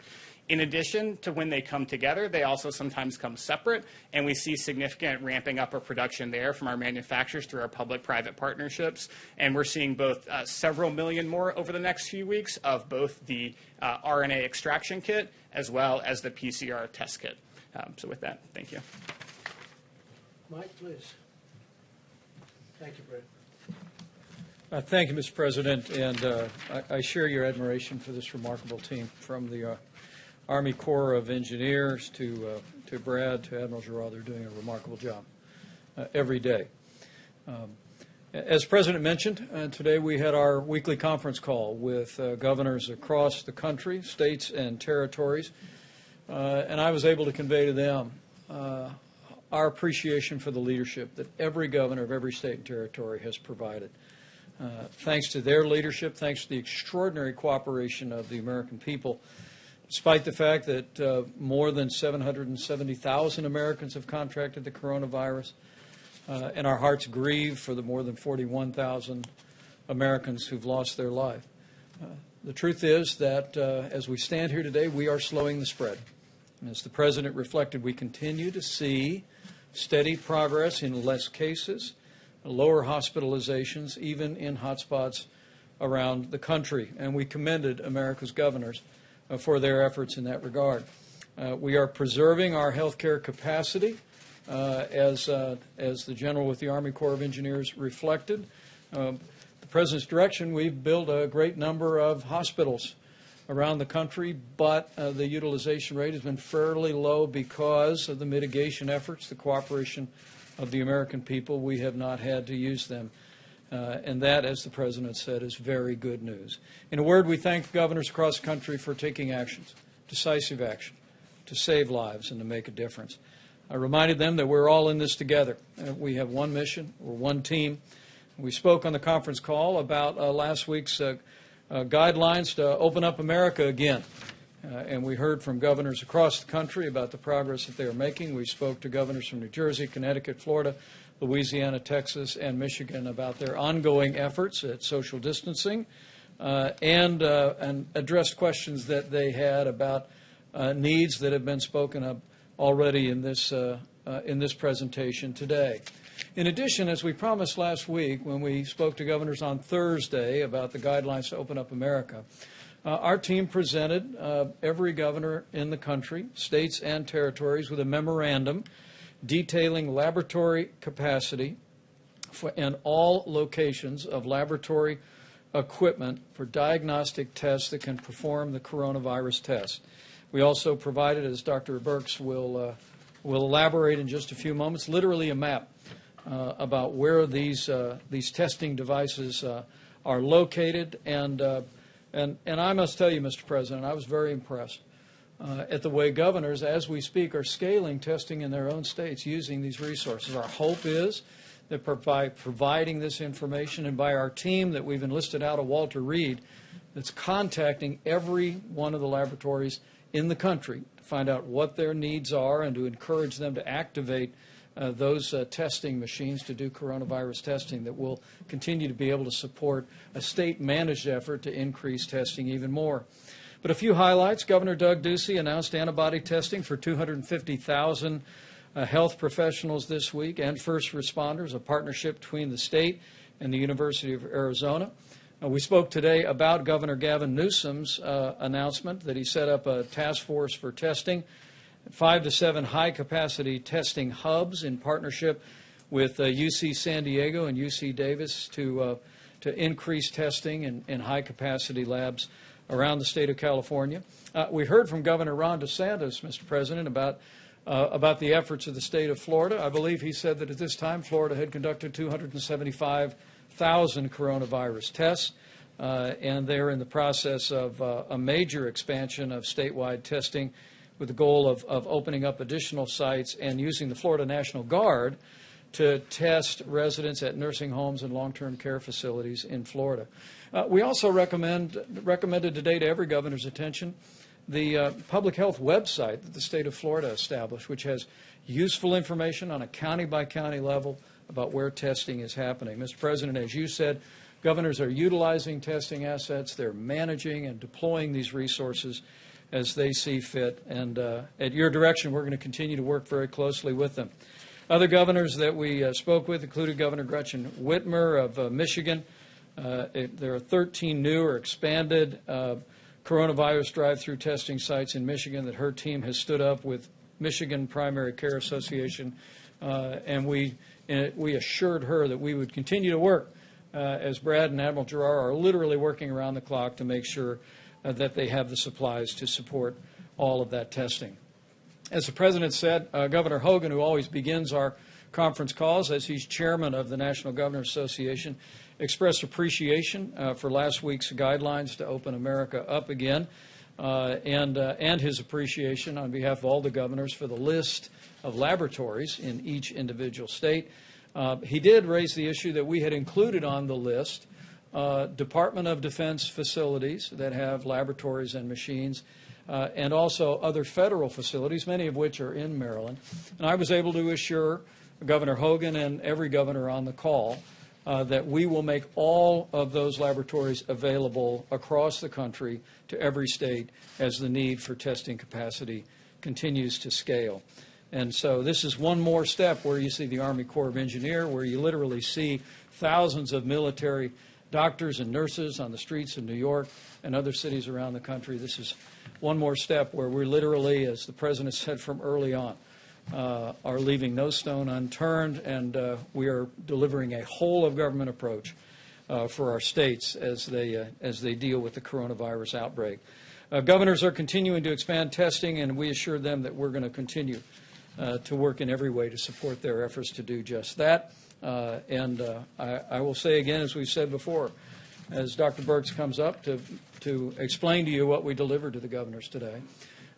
In addition to when they come together, they also sometimes come separate, and we see significant ramping up of production there from our manufacturers through our public-private partnerships. And we're seeing both several million more over the next few weeks of both the RNA extraction kit as well as the PCR test kit. So with that, thank you. Mike, please. Thank you, Brett. Thank you, Mr. President, and I share your admiration for this remarkable team, from the Army Corps of Engineers to Brad to Admiral Giroir. They're doing a remarkable job every day. As the President mentioned, today we had our weekly conference call with governors across the country, states and territories, and I was able to convey to them our appreciation for the leadership that every governor of every state and territory has provided. Thanks to their leadership, thanks to the extraordinary cooperation of the American people, despite the fact that more than 770,000 Americans have contracted the coronavirus, and our hearts grieve for the more than 41,000 Americans who've lost their life. The truth is that as we stand here today, we are slowing the spread. And as the President reflected, we continue to see steady progress in less cases, lower hospitalizations, even in hotspots around the country. And we commended America's governors for their efforts in that regard. We are preserving our healthcare capacity, as the General with the Army Corps of Engineers reflected. The President's direction, we've built a great number of hospitals around the country, but the utilization rate has been fairly low because of the mitigation efforts, the cooperation of the American people. We have not had to use them. And that, as the President said, is very good news. In a word, we thank governors across the country for taking actions, decisive action, to save lives and to make a difference. I reminded them that we're all in this together. We have one mission, we're one team. We spoke on the conference call about last week's guidelines to open up America again. And we heard from governors across the country about the progress that they are making. We spoke to governors from New Jersey, Connecticut, Florida, Louisiana, Texas, and Michigan about their ongoing efforts at social distancing, and addressed questions that they had about needs that have been spoken of already in this presentation today. In addition, as we promised last week when we spoke to governors on Thursday about the guidelines to open up America, our team presented every governor in the country, states and territories, with a memorandum detailing laboratory capacity and all locations of laboratory equipment for diagnostic tests that can perform the coronavirus test. We also provided, as Dr. Birx will elaborate in just a few moments, literally a map about where these testing devices are located. And I must tell you, Mr. President, I was very impressed at the way governors, as we speak, are scaling testing in their own states using these resources. Our hope is that by providing this information, and by our team that we've enlisted out of Walter Reed, that's contacting every one of the laboratories in the country to find out what their needs are and to encourage them to activate those testing machines to do coronavirus testing, that will continue to be able to support a state-managed effort to increase testing even more. But a few highlights. Governor Doug Ducey announced antibody testing for 250,000 health professionals this week and first responders, a partnership between the state and the University of Arizona. We spoke today about Governor Gavin Newsom's announcement that he set up a task force for testing, 5 to 7 high-capacity testing hubs in partnership with UC San Diego and UC Davis to increase testing in high-capacity labs around the state of California. We heard from Governor Ron DeSantis, Mr. President, about the efforts of the state of Florida. I believe he said that at this time Florida had conducted 275,000 coronavirus tests, and they're in the process of a major expansion of statewide testing with the goal of opening up additional sites and using the Florida National Guard to test residents at nursing homes and long-term care facilities in Florida. We also recommended today to every governor's attention the public health website that the state of Florida established, which has useful information on a county-by-county level about where testing is happening. Mr. President, as you said, governors are utilizing testing assets. They're managing and deploying these resources as they see fit. And at your direction, we're going to continue to work very closely with them. Other governors that we spoke with included Governor Gretchen Whitmer of Michigan. There are 13 new or expanded coronavirus drive-through testing sites in Michigan that her team has stood up with Michigan Primary Care Association, and we assured her that we would continue to work as Brad and Admiral Giroir are literally working around the clock to make sure that they have the supplies to support all of that testing. As the President said, Governor Hogan, who always begins our conference calls as he's chairman of the National Governors Association, expressed appreciation for last week's guidelines to open America up again, and his appreciation on behalf of all the governors for the list of laboratories in each individual state. He did raise the issue that we had included on the list Department of Defense facilities that have laboratories and machines, and also other federal facilities, many of which are in Maryland. And I was able to assure Governor Hogan and every governor on the call that we will make all of those laboratories available across the country to every state as the need for testing capacity continues to scale. And so this is one more step where you see the Army Corps of Engineers, where you literally see thousands of military doctors and nurses on the streets of New York and other cities around the country. This is one more step where we're literally, as the President said from early on, are leaving no stone unturned, and we are delivering a whole-of-government approach for our states as they deal with the coronavirus outbreak. Governors are continuing to expand testing, and we assure them that we're going to continue to work in every way to support their efforts to do just that. I will say again, as we've said before, as Dr. Birx comes up to explain to you what we delivered to the governors today,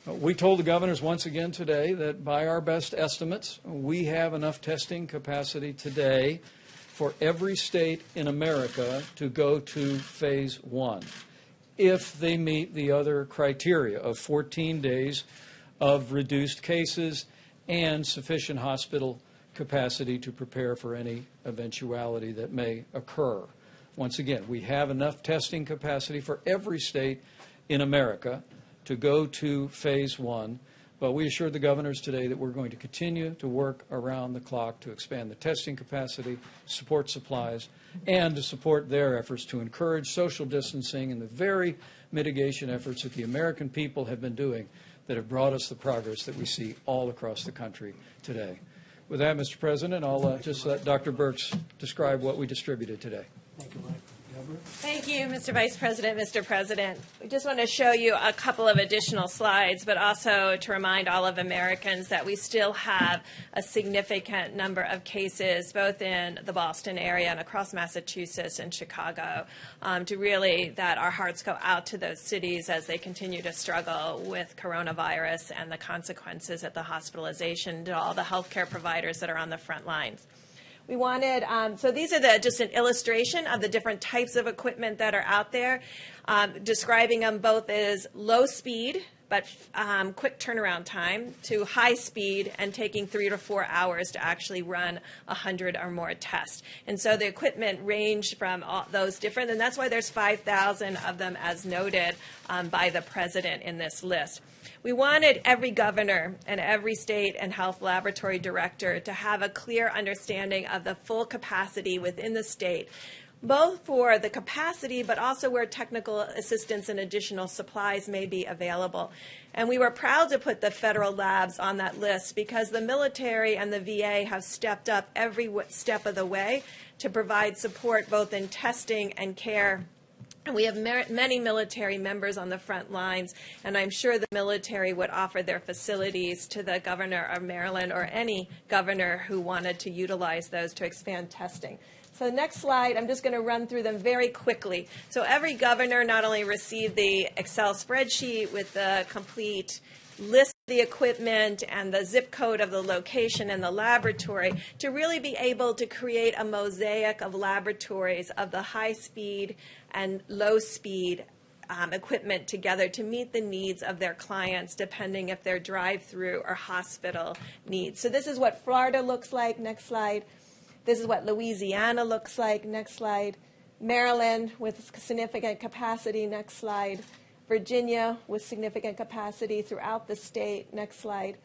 we told the governors once again today that by our best estimates, we have enough testing capacity today for every state in America to go to phase 1 if they meet the other criteria of 14 days of reduced cases and sufficient hospital capacity to prepare for any eventuality that may occur. Once again, we have enough testing capacity for every state in America to go to phase 1, but we assured the governors today that we're going to continue to work around the clock to expand the testing capacity, support supplies, and to support their efforts to encourage social distancing and the very mitigation efforts that the American people have been doing that have brought us the progress that we see all across the country today. With that, Mr. President, I'll just let Dr. Birx describe what we distributed today. Thank you, Mike. Deborah? Thank you, Mr. Vice President, Mr. President. We just want to show you a couple of additional slides, but also to remind all of Americans that we still have a significant number of cases, both in the Boston area and across Massachusetts and Chicago, that our hearts go out to those cities as they continue to struggle with coronavirus and the consequences at the hospitalization, to all the healthcare providers that are on the front lines. We wanted, so these are just an illustration of the different types of equipment that are out there, describing them both as low speed, but quick turnaround time, to high speed and taking 3 to 4 hours to actually run 100 or more tests. And so the equipment ranged from all those different, and that's why there's 5,000 of them as noted by the President in this list. We wanted every governor and every state and health laboratory director to have a clear understanding of the full capacity within the state, both for the capacity but also where technical assistance and additional supplies may be available. And we were proud to put the federal labs on that list because the military and the VA have stepped up every step of the way to provide support both in testing and care. And we have many military members on the front lines, and I'm sure the military would offer their facilities to the governor of Maryland or any governor who wanted to utilize those to expand testing. So the next slide, I'm just going to run through them very quickly. So every governor not only received the Excel spreadsheet with the complete list of the equipment and the zip code of the location and the laboratory to really be able to create a mosaic of laboratories of the high speed and low speed equipment together to meet the needs of their clients, depending if they're drive-through or hospital needs. So this is what Florida looks like. Next slide. This is what Louisiana looks like. Next slide. Maryland with significant capacity. Next slide. Virginia with significant capacity throughout the state. Next slide.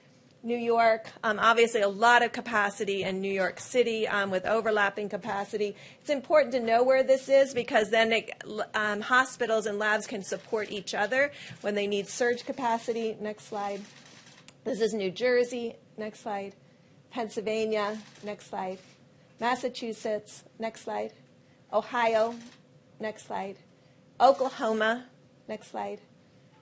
New York, obviously a lot of capacity in New York City with overlapping capacity. It's important to know where this is because then hospitals and labs can support each other when they need surge capacity. Next slide. This is New Jersey. Next slide. Pennsylvania. Next slide. Massachusetts. Next slide. Ohio. Next slide. Oklahoma. Next slide.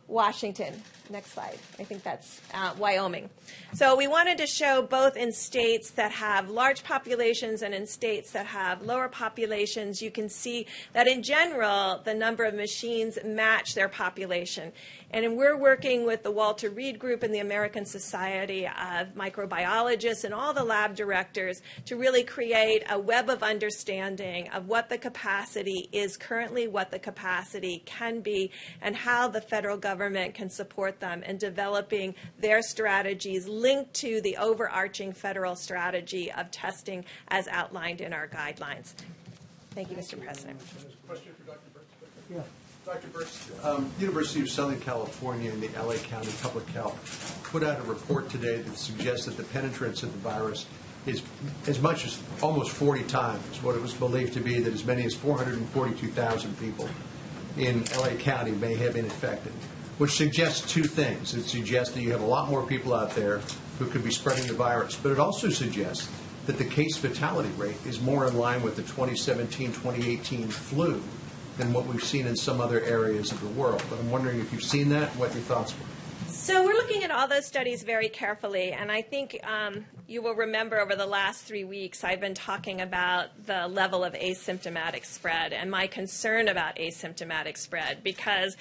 Washington. Next slide. I think that's Wyoming. So we wanted to show both in states that have large populations and in states that have lower populations. You can see that in general, the number of machines match their population. And we're working with the Walter Reed Group and the American Society of Microbiologists and all the lab directors to really create a web of understanding of what the capacity is currently, what the capacity can be, and how the federal government can support them in developing their strategies linked to the overarching federal strategy of testing as outlined in our guidelines. Thank you, Mr. President. Question for Dr. Burks? Yeah. Dr. Burks, University of Southern California and the LA County Public Health put out a report today that suggests that the penetrance of the virus is as much as almost 40 times what it was believed to be, that as many as 442,000 people in LA County may have been infected, which suggests two things. It suggests that you have a lot more people out there who could be spreading the virus, but it also suggests that the case fatality rate is more in line with the 2017-2018 flu than what we've seen in some other areas of the world. But I'm wondering if you've seen that and what your thoughts were. So we're looking at all those studies very carefully, and I think you will remember over the last 3 weeks I've been talking about the level of asymptomatic spread and my concern about asymptomatic spread because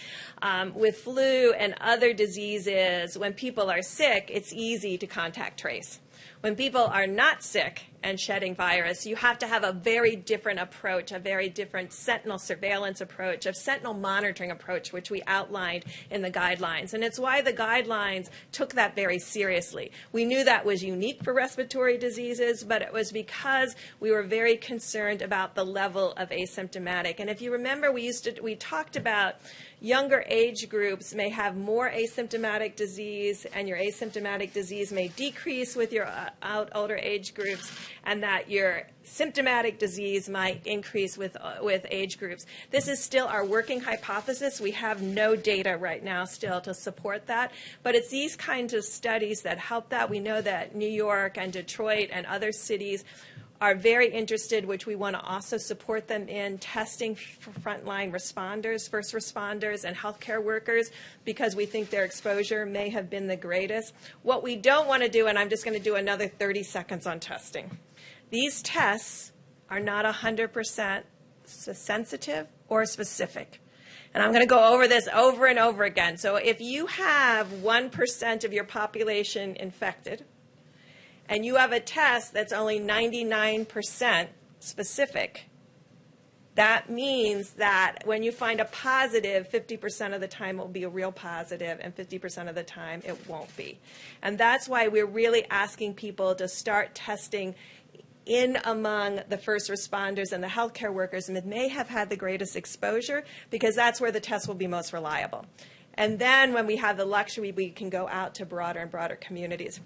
with flu and other diseases, when people are sick, it's easy to contact trace. When people are not sick and shedding virus, you have to have a very different approach, a very different sentinel surveillance approach, a sentinel monitoring approach, which we outlined in the guidelines. And it's why the guidelines took that very seriously. We knew that was unique for respiratory diseases, but it was because we were very concerned about the level of asymptomatic. And if you remember, we talked about younger age groups may have more asymptomatic disease, and your asymptomatic disease may decrease with your older age groups, and that your symptomatic disease might increase with age groups. This is still our working hypothesis. We have no data right now still to support that, but it's these kinds of studies that help that. We know that New York and Detroit and other cities are very interested, which we want to also support them in, testing for frontline responders, first responders, and healthcare workers because we think their exposure may have been the greatest. What we don't want to do, and I'm just going to do another 30 seconds on testing. These tests are not 100% sensitive or specific. And I'm going to go over this over and over again. So if you have 1% of your population infected, and you have a test that's only 99% specific, that means that when you find a positive, 50% of the time it will be a real positive, and 50% of the time it won't be. And that's why we're really asking people to start testing in among the first responders and the healthcare workers that may have had the greatest exposure, because that's where the test will be most reliable. And then when we have the luxury, we can go out to broader and broader communities.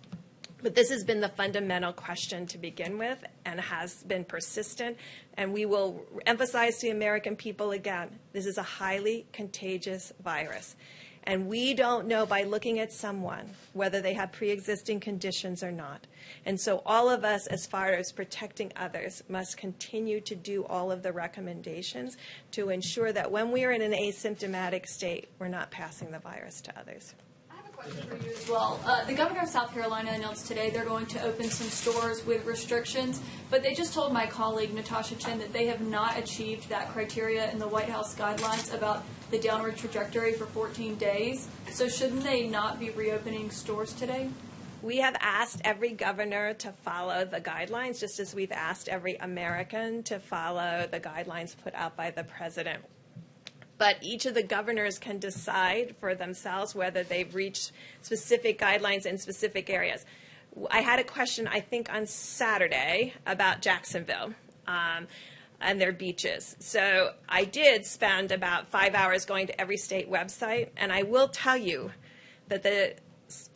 But this has been the fundamental question to begin with and has been persistent. And we will emphasize to the American people again, this is a highly contagious virus. And we don't know by looking at someone whether they have pre-existing conditions or not. And so all of us, as far as protecting others, must continue to do all of the recommendations to ensure that when we are in an asymptomatic state, we're not passing the virus to others. For you as well. The governor of South Carolina announced today they're going to open some stores with restrictions, but they just told my colleague Natasha Chen that they have not achieved that criteria in the White House guidelines about the downward trajectory for 14 days. So shouldn't they not be reopening stores today? We have asked every governor to follow the guidelines, just as we've asked every American to follow the guidelines put out by the president. But each of the governors can decide for themselves whether they've reached specific guidelines in specific areas. I had a question, I think, on Saturday about Jacksonville and their beaches. So I did spend about 5 hours going to every state website, and I will tell you that the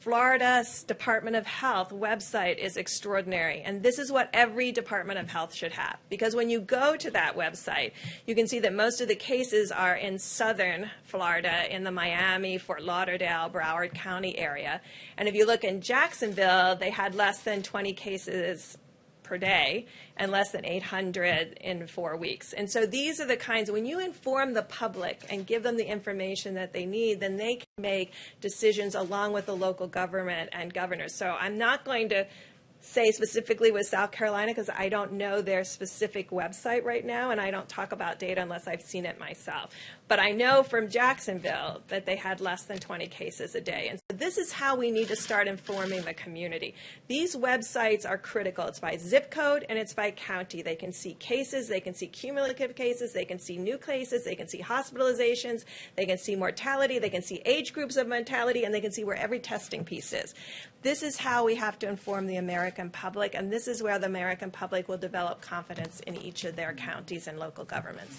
Florida Department of Health website is extraordinary, and this is what every Department of Health should have, because when you go to that website, you can see that most of the cases are in southern Florida, in the Miami, Fort Lauderdale, Broward County area. And if you look in Jacksonville, they had less than 20 cases per day and less than 800 in 4 weeks. And so these are the kinds, when you inform the public and give them the information that they need, then they can make decisions along with the local government and governors. So I'm not going to say specifically with South Carolina because I don't know their specific website right now, and I don't talk about data unless I've seen it myself. But I know from Jacksonville that they had less than 20 cases a day. And so this is how we need to start informing the community. These websites are critical. It's by zip code and it's by county. They can see cases, they can see cumulative cases, they can see new cases, they can see hospitalizations, they can see mortality, they can see age groups of mortality, and they can see where every testing piece is. This is how we have to inform the American public, and this is where the American public will develop confidence in each of their counties and local governments.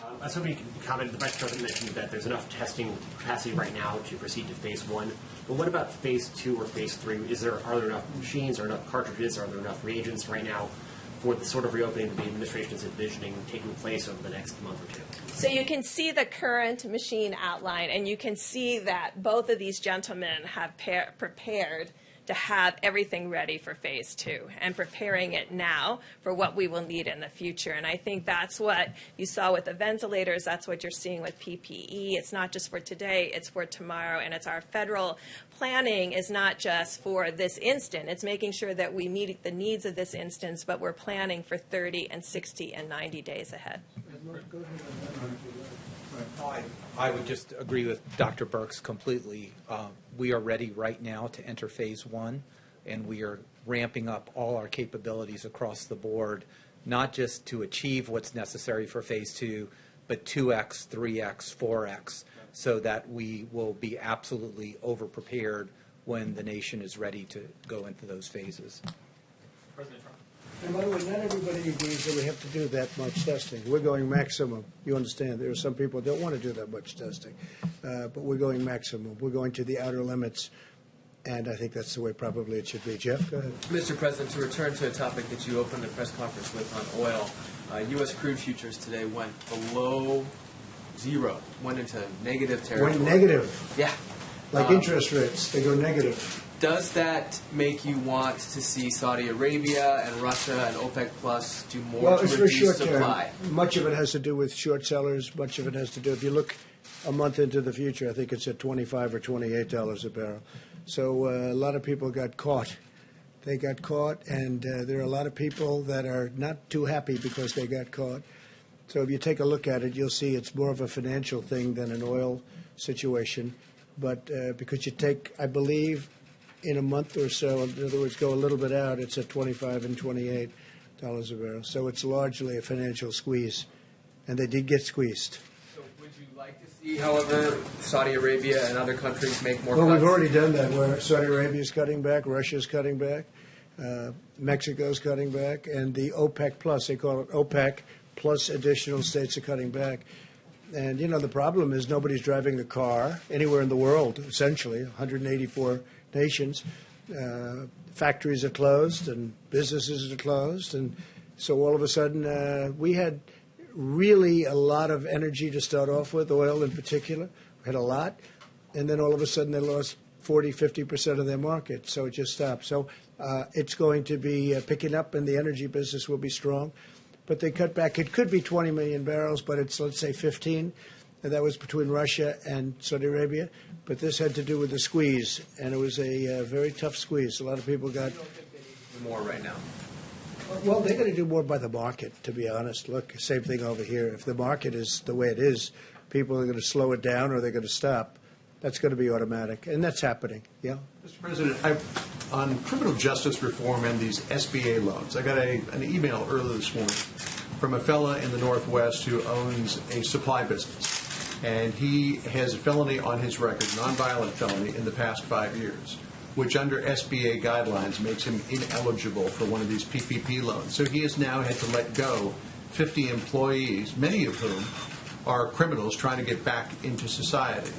I was hoping you could comment. The Vice President mentioned that there's enough testing capacity right now to proceed to phase 1. But what about phase 2 or phase 3? Are there enough machines, or enough cartridges, are there enough reagents right now for the sort of reopening that the administration is envisioning taking place over the next month or two? So you can see the current machine outline, and you can see that both of these gentlemen have prepared to have everything ready for phase 2 and preparing it now for what we will need in the future. And I think that's what you saw with the ventilators. That's what you're seeing with PPE. It's not just for today, it's for tomorrow. And it's our federal planning is not just for this instant. It's making sure that we meet the needs of this instance, but we're planning for 30 and 60 and 90 days ahead. I would just agree with Dr. Birx completely. We are ready right now to enter phase 1, and we are ramping up all our capabilities across the board, not just to achieve what's necessary for phase 2, but 2x, 3x, 4x, so that we will be absolutely over-prepared when the nation is ready to go into those phases. President Trump. And by the way, not everybody agrees that we have to do that much testing. We're going maximum. You understand, there are some people that don't want to do that much testing. But we're going maximum. We're going to the outer limits. And I think that's the way probably it should be. Jeff, go ahead. Mr. President, to return to a topic that you opened the press conference with on oil, U.S. crude futures today went below zero, went into negative territory. Went negative. Yeah. Like interest rates, they go negative. Does that make you want to see Saudi Arabia and Russia and OPEC Plus do more to reduce supply? Much of it has to do with short sellers. Much of it has to do, if you look a month into the future, I think it's at $25 or $28 a barrel. So a lot of people got caught. They got caught, and there are a lot of people that are not too happy because they got caught. So if you take a look at it, you'll see it's more of a financial thing than an oil situation. But because you take, I believe, in a month or so, in other words, go a little bit out, it's at $25 and $28 a barrel. So it's largely a financial squeeze, and they did get squeezed. So would you like to see, however, Saudi Arabia and other countries make more cuts? Well, we've already done that, where Saudi Arabia's cutting back, Russia's cutting back, Mexico's cutting back, and the OPEC Plus, they call it OPEC, plus additional states are cutting back. And, you know, the problem is nobody's driving a car anywhere in the world, essentially, 184 nations. Factories are closed and businesses are closed. And so all of a sudden, we had really a lot of energy to start off with, oil in particular. We had a lot. And then all of a sudden, they lost 40, 50% of their market. So it just stopped. So it's going to be picking up, and the energy business will be strong. But they cut back. It could be 20 million barrels, but it's, let's say, 15. And that was between Russia and Saudi Arabia. But this had to do with the squeeze, and it was a very tough squeeze. A lot of people got more right now. Well, they're going to do more by the market, to be honest. Look, same thing over here. If the market is the way it is, people are going to slow it down or they're going to stop. That's going to be automatic, and that's happening. Yeah. Mr. President, on criminal justice reform and these SBA loans, I got an email earlier this morning from a fella in the Northwest who owns a supply business. and he has a felony on his record, nonviolent felony, in the past 5 years, which under SBA guidelines makes him ineligible for one of these PPP loans. So he has now had to let go 50 employees, many of whom are criminals trying to get back into society.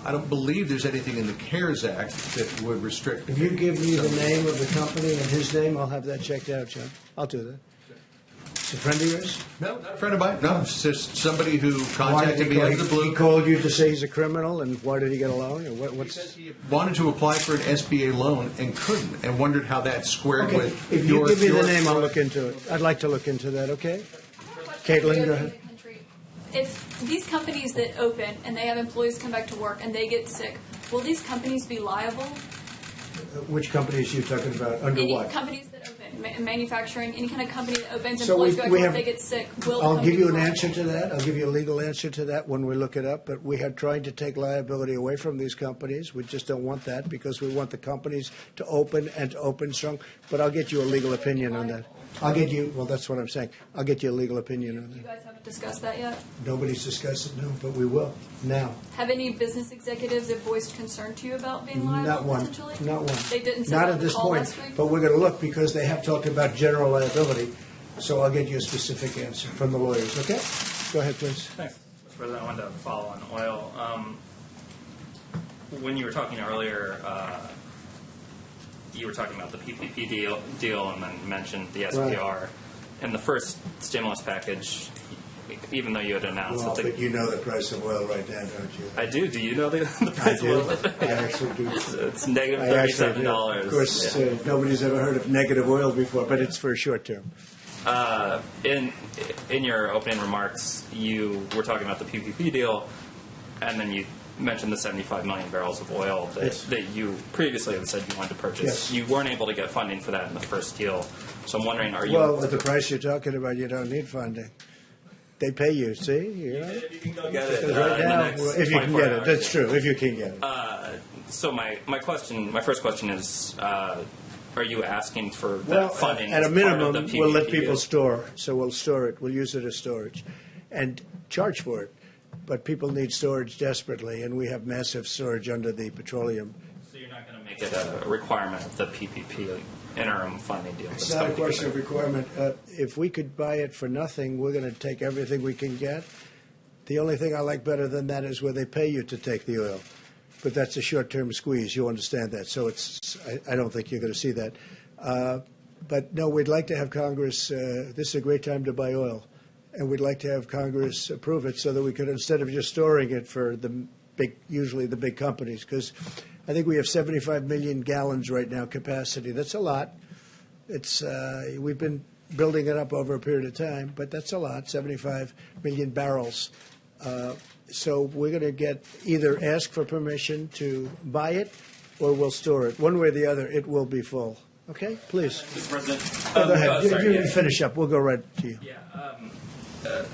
I don't believe there's anything in the CARES Act that would restrict. If you give me the name of the company and his name, I'll have that checked out, John. I'll do that. It's a friend of yours? No, not a friend of mine. No, it's just somebody who Why did contacted me out of the blue. he called you to say he's a criminal, and why did he get a loan? Or He says he wanted to apply for an SBA loan and couldn't, and wondered how that squared Okay, with if you your... give me the your- name, I'll look into it. I'd like to look into that, okay? Caitlin, go ahead. If these companies that open and they have employees come back to work and they get sick, will these companies be liable? Which companies are you talking about? Under Any what? companies that open, manufacturing, any kind of company that opens, So employees go back to we work, have- they get sick, will the I'll company give you be an liable? answer to that. I'll give you a legal answer to that when we look it up. But we have tried to take liability away from these companies. We just don't want that because we want the companies to open and to open strong. But I'll get you a legal opinion on that. I'll get you, well, that's what I'm saying. I'll get you a legal opinion on You that. guys haven't discussed that yet? Nobody's discussed it, no, but we will now. Have any business executives have voiced concern to you about being liable Not one. potentially? Not one. They didn't say Not that at on the this call point, last week? but we're going to look because they have talked about general liability. So I'll get you a specific answer from the lawyers, okay? Go ahead, please. Thanks, Mr. President. I wanted to follow on oil. When you were talking earlier, you were talking about the PPP deal and then mentioned the SPR. In the first stimulus package, even though you had announced Well, that but you know the price of oil right now, don't you? I do. Do you know the price I do. of oil? I actually do. It's negative I actually do. $37. Of course, Yeah. nobody's ever heard of negative oil before, but it's for a short term. In your opening remarks, you were talking about the PPP deal, and then you mentioned the 75 million barrels of oil that, Yes. that you previously had said you wanted to purchase. Yes. You weren't able to get funding for that in the first deal. So I'm wondering, are you... Well, at the price you're talking about, you don't need funding. They pay you, see? You know? You can go get it Because right in the now, next if you can 24 get it, hours. that's true. If you can get it. So my first question is, are you asking for that Well, funding at a as part of minimum, the we'll let PPP people deal? store. So we'll store it. We'll use it as storage, and charge for it. But people need storage desperately, and we have massive storage under the petroleum. So you're not going to make it a requirement of the PPP interim funding deal? It's not a question of requirement. If we could buy it for nothing, we're going to take everything we can get. The only thing I like better than that is where they pay you to take the oil. But that's a short-term squeeze. You understand that. So I don't think you're going to see that. But no, we'd like to have Congress. This is a great time to buy oil. And we'd like to have Congress approve it so that we could, instead of just storing it for usually the big companies, because I think we have 75 million gallons right now capacity. That's a lot. We've been building it up over a period of time, but that's a lot, 75 million barrels. So we're going to either ask for permission to buy it or we'll store it. One way or the other, it will be full. Okay, please. Mr. President. Go ahead. Sorry, You finish up. We'll go right to you. Yeah.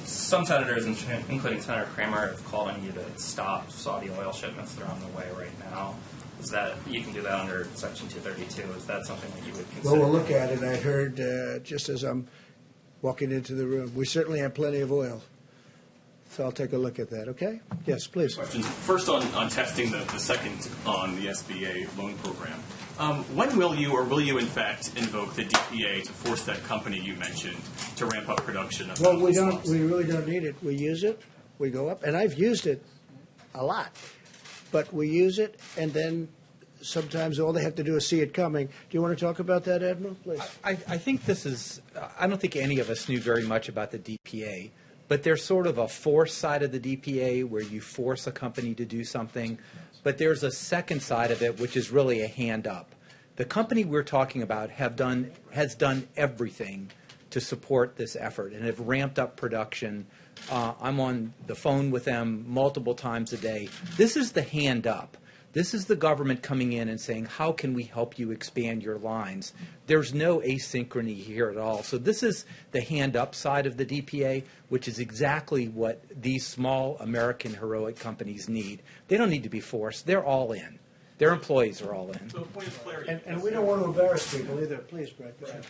Some senators, including Senator Kramer, have called on you to stop Saudi oil shipments that are on the way right now. Is that you can do that under Section 232? Is that something that you would consider? Well, we'll look at it. I heard just as I'm walking into the room, we certainly have plenty of oil. So I'll take a look at that, okay? Yes, please. Questions. First on testing, the second on the SBA loan program. When will you in fact invoke the DPA to force that company you mentioned to ramp up production of Well, those we loans? really don't need it. We use it, we go up, and I've used it a lot. But we use it, and then sometimes all they have to do is see it coming. Do you want to talk about that, Admiral, please? I think this is, I don't think any of us knew very much about the DPA, but there's sort of a force side of the DPA where you force a company to do something, but there's a second side of it which is really a hand up. The company we're talking about has done everything to support this effort and have ramped up production. I'm on the phone with them multiple times a day. This is the hand up. This is the government coming in and saying, how can we help you expand your lines? There's no asynchrony here at all. So this is the hand up side of the DPA, which is exactly what these small American heroic companies need. They don't need to be forced. They're all in. Their employees are all in. So, point of clarity. And we don't want to embarrass people either. Please, Brett, go ahead.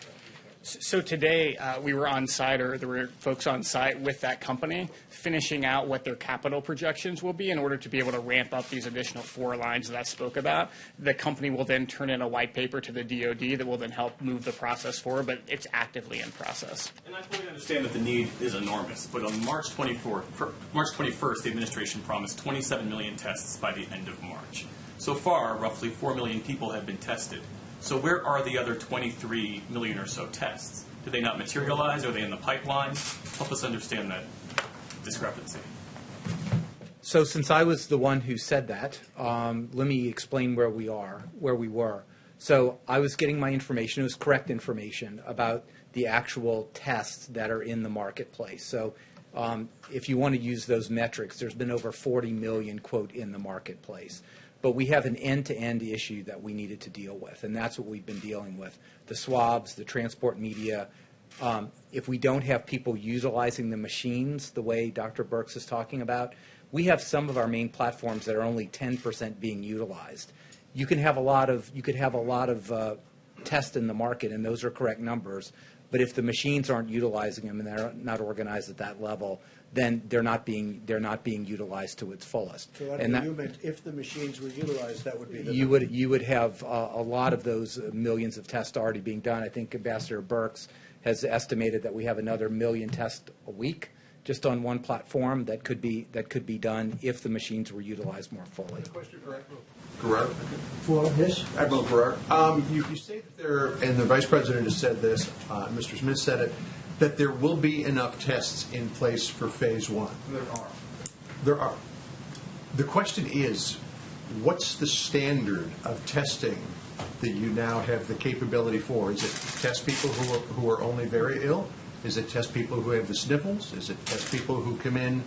So today we were on site, or there were folks on site with that company finishing out what their capital projections will be in order to be able to ramp up these additional 4 lines that I spoke about. The company will then turn in a white paper to the DoD that will then help move the process forward, but it's actively in process. And I fully understand that the need is enormous, but on March 21st, the administration promised 27 million tests by the end of March. So far, roughly 4 million people have been tested. So where are the other 23 million or so tests? Did they not materialize? Are they in the pipeline? Help us understand that discrepancy. So since I was the one who said that, let me explain where we were. So I was getting my information, it was correct information about the actual tests that are in the marketplace. So if you want to use those metrics, there's been over 40 million, quote, in the marketplace. But we have an end-to-end issue that we needed to deal with, and that's what we've been dealing with. The swabs, the transport media. If we don't have people utilizing the machines the way Dr. Birx is talking about, we have some of our main platforms that are only 10% being utilized. You could have a lot of tests in the market, and those are correct numbers. But if the machines aren't utilizing them and they're not organized at that level, then they're not being utilized to its fullest. So and that, you meant if the machines were utilized, that would be the you would have a lot of those millions of tests already being done. I think Ambassador Birx has estimated that we have another 1 million tests a week just on one platform that could be done if the machines were utilized more fully. Question for Admiral Guerrero. For this? Admiral Guerrero. You say that there, and the Vice President has said this, Mr. Smith said it, that there will be enough tests in place for phase 1. There are. The question is, what's the standard of testing that you now have the capability for? Is it test people who are only very ill? Is it test people who have the sniffles? Is it test people who come in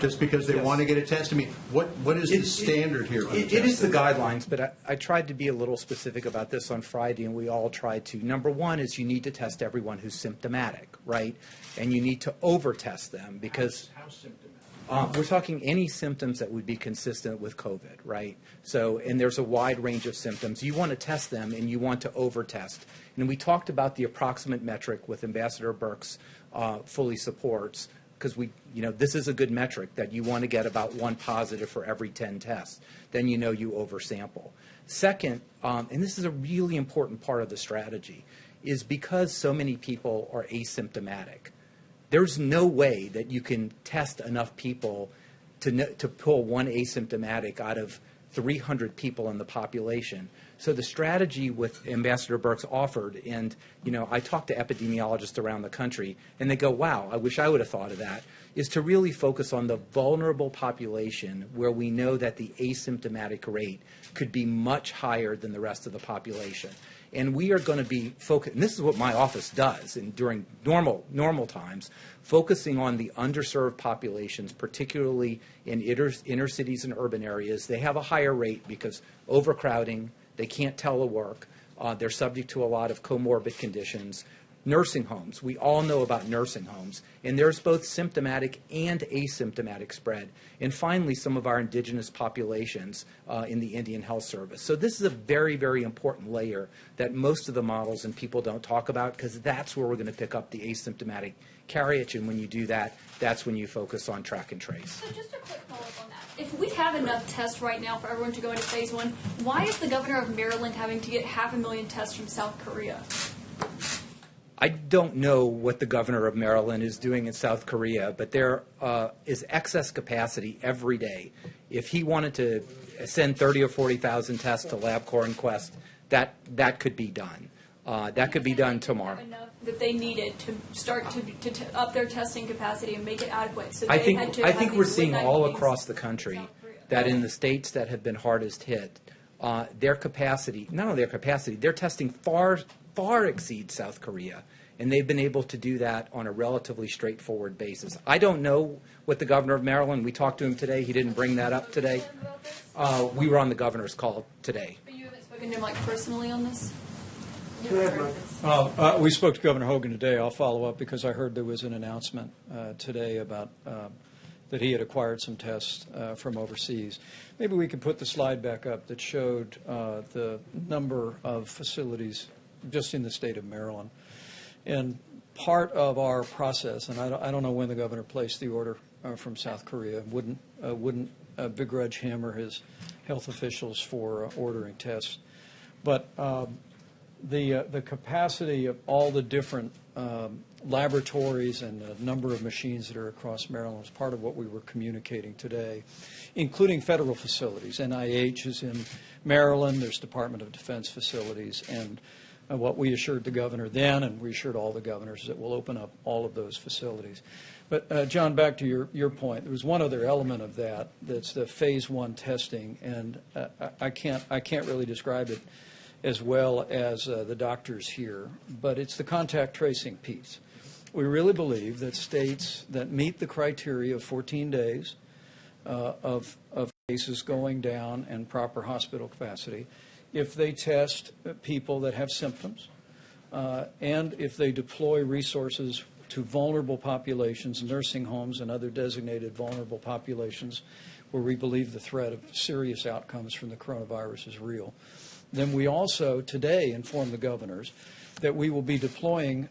just because they want to get a test? I mean, what is the standard here? It is the guidelines, but I tried to be a little specific about this on Friday, and we all tried to. Number one is you need to test everyone who's symptomatic, right? And you need to over-test them because How symptomatic? we're talking any symptoms that would be consistent with COVID, right? So, and there's a wide range of symptoms. You want to test them, and you want to over-test. And we talked about the approximate metric with Ambassador Birx fully supports, because this is a good metric that you want to get about 1 positive for every 10 tests. Then you oversample. Second, and this is a really important part of the strategy, is because so many people are asymptomatic, there's no way that you can test enough people to pull 1 asymptomatic out of 300 people in the population. So the strategy with Ambassador Birx offered, and I talked to epidemiologists around the country, and they go, wow, I wish I would have thought of that, is to really focus on the vulnerable population where we know that the asymptomatic rate could be much higher than the rest of the population. And we are going to be focused, and this is what my office does during normal times, focusing on the underserved populations, particularly in inner cities and urban areas. They have a higher rate because overcrowding, they can't telework, they're subject to a lot of comorbid conditions. Nursing homes, we all know about nursing homes, and there's both symptomatic and asymptomatic spread. And finally, some of our indigenous populations in the Indian Health Service. So this is a very, very important layer that most of the models and people don't talk about, because that's where we're going to pick up the asymptomatic carriage, and when you do that, that's when you focus on track and trace. So just a quick follow-up on that. If we have enough tests right now for everyone to go into phase 1, why is the governor of Maryland having to get 500,000 tests from South Korea? I don't know what the governor of Maryland is doing in South Korea, but there is excess capacity every day. If he wanted to send 30 or 40,000 tests to LabCorp and Quest, that could be done. That could be done tomorrow. Enough that they needed to start to up their testing capacity and make it adequate. So I they think had to I think have we're these seeing late-night all meetings. across the country that in the states that have been hardest hit, their capacity, not only their capacity, their testing far exceeds South Korea. And they've been able to do that on a relatively straightforward basis. I don't know what the governor of Maryland, we talked to him today, he didn't bring that up today. We were on the governor's call today. But you haven't spoken to him personally on this? We spoke to Governor Hogan today. I'll follow up because I heard there was an announcement today about that he had acquired some tests from overseas. Maybe we could put the slide back up that showed the number of facilities just in the state of Maryland. And part of our process, and I don't know when the governor placed the order from South Korea, wouldn't begrudge him or his health officials for ordering tests. But the capacity of all the different laboratories and the number of machines that are across Maryland is part of what we were communicating today, including federal facilities. NIH is in Maryland. There's Department of Defense facilities. And what we assured the governor then, and we assured all the governors, is that we'll open up all of those facilities. But, John, back to your point, there was one other element of that that's the phase 1 testing. And I can't really describe it as well as the doctors here, but it's the contact tracing piece. We really believe that states that meet the criteria of 14 days of cases going down and proper hospital capacity, if they test people that have symptoms, and if they deploy resources to vulnerable populations, nursing homes and other designated vulnerable populations where we believe the threat of serious outcomes from the coronavirus is real, then we also today inform the governors that we will be deploying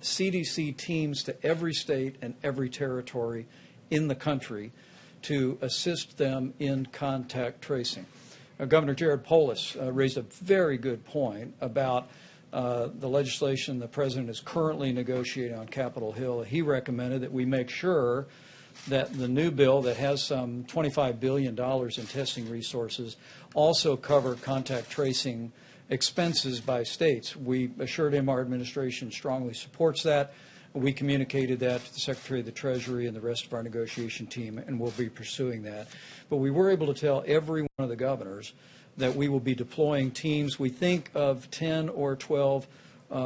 CDC teams to every state and every territory in the country to assist them in contact tracing. Governor Jared Polis raised a very good point about the legislation the president is currently negotiating on Capitol Hill. He recommended that we make sure that the new bill that has some $25 billion in testing resources also cover contact tracing expenses by states. We assured him our administration strongly supports that. We communicated that to the Secretary of the Treasury and the rest of our negotiation team, and we'll be pursuing that. But we were able to tell every one of the governors that we will be deploying teams, we think of 10 or 12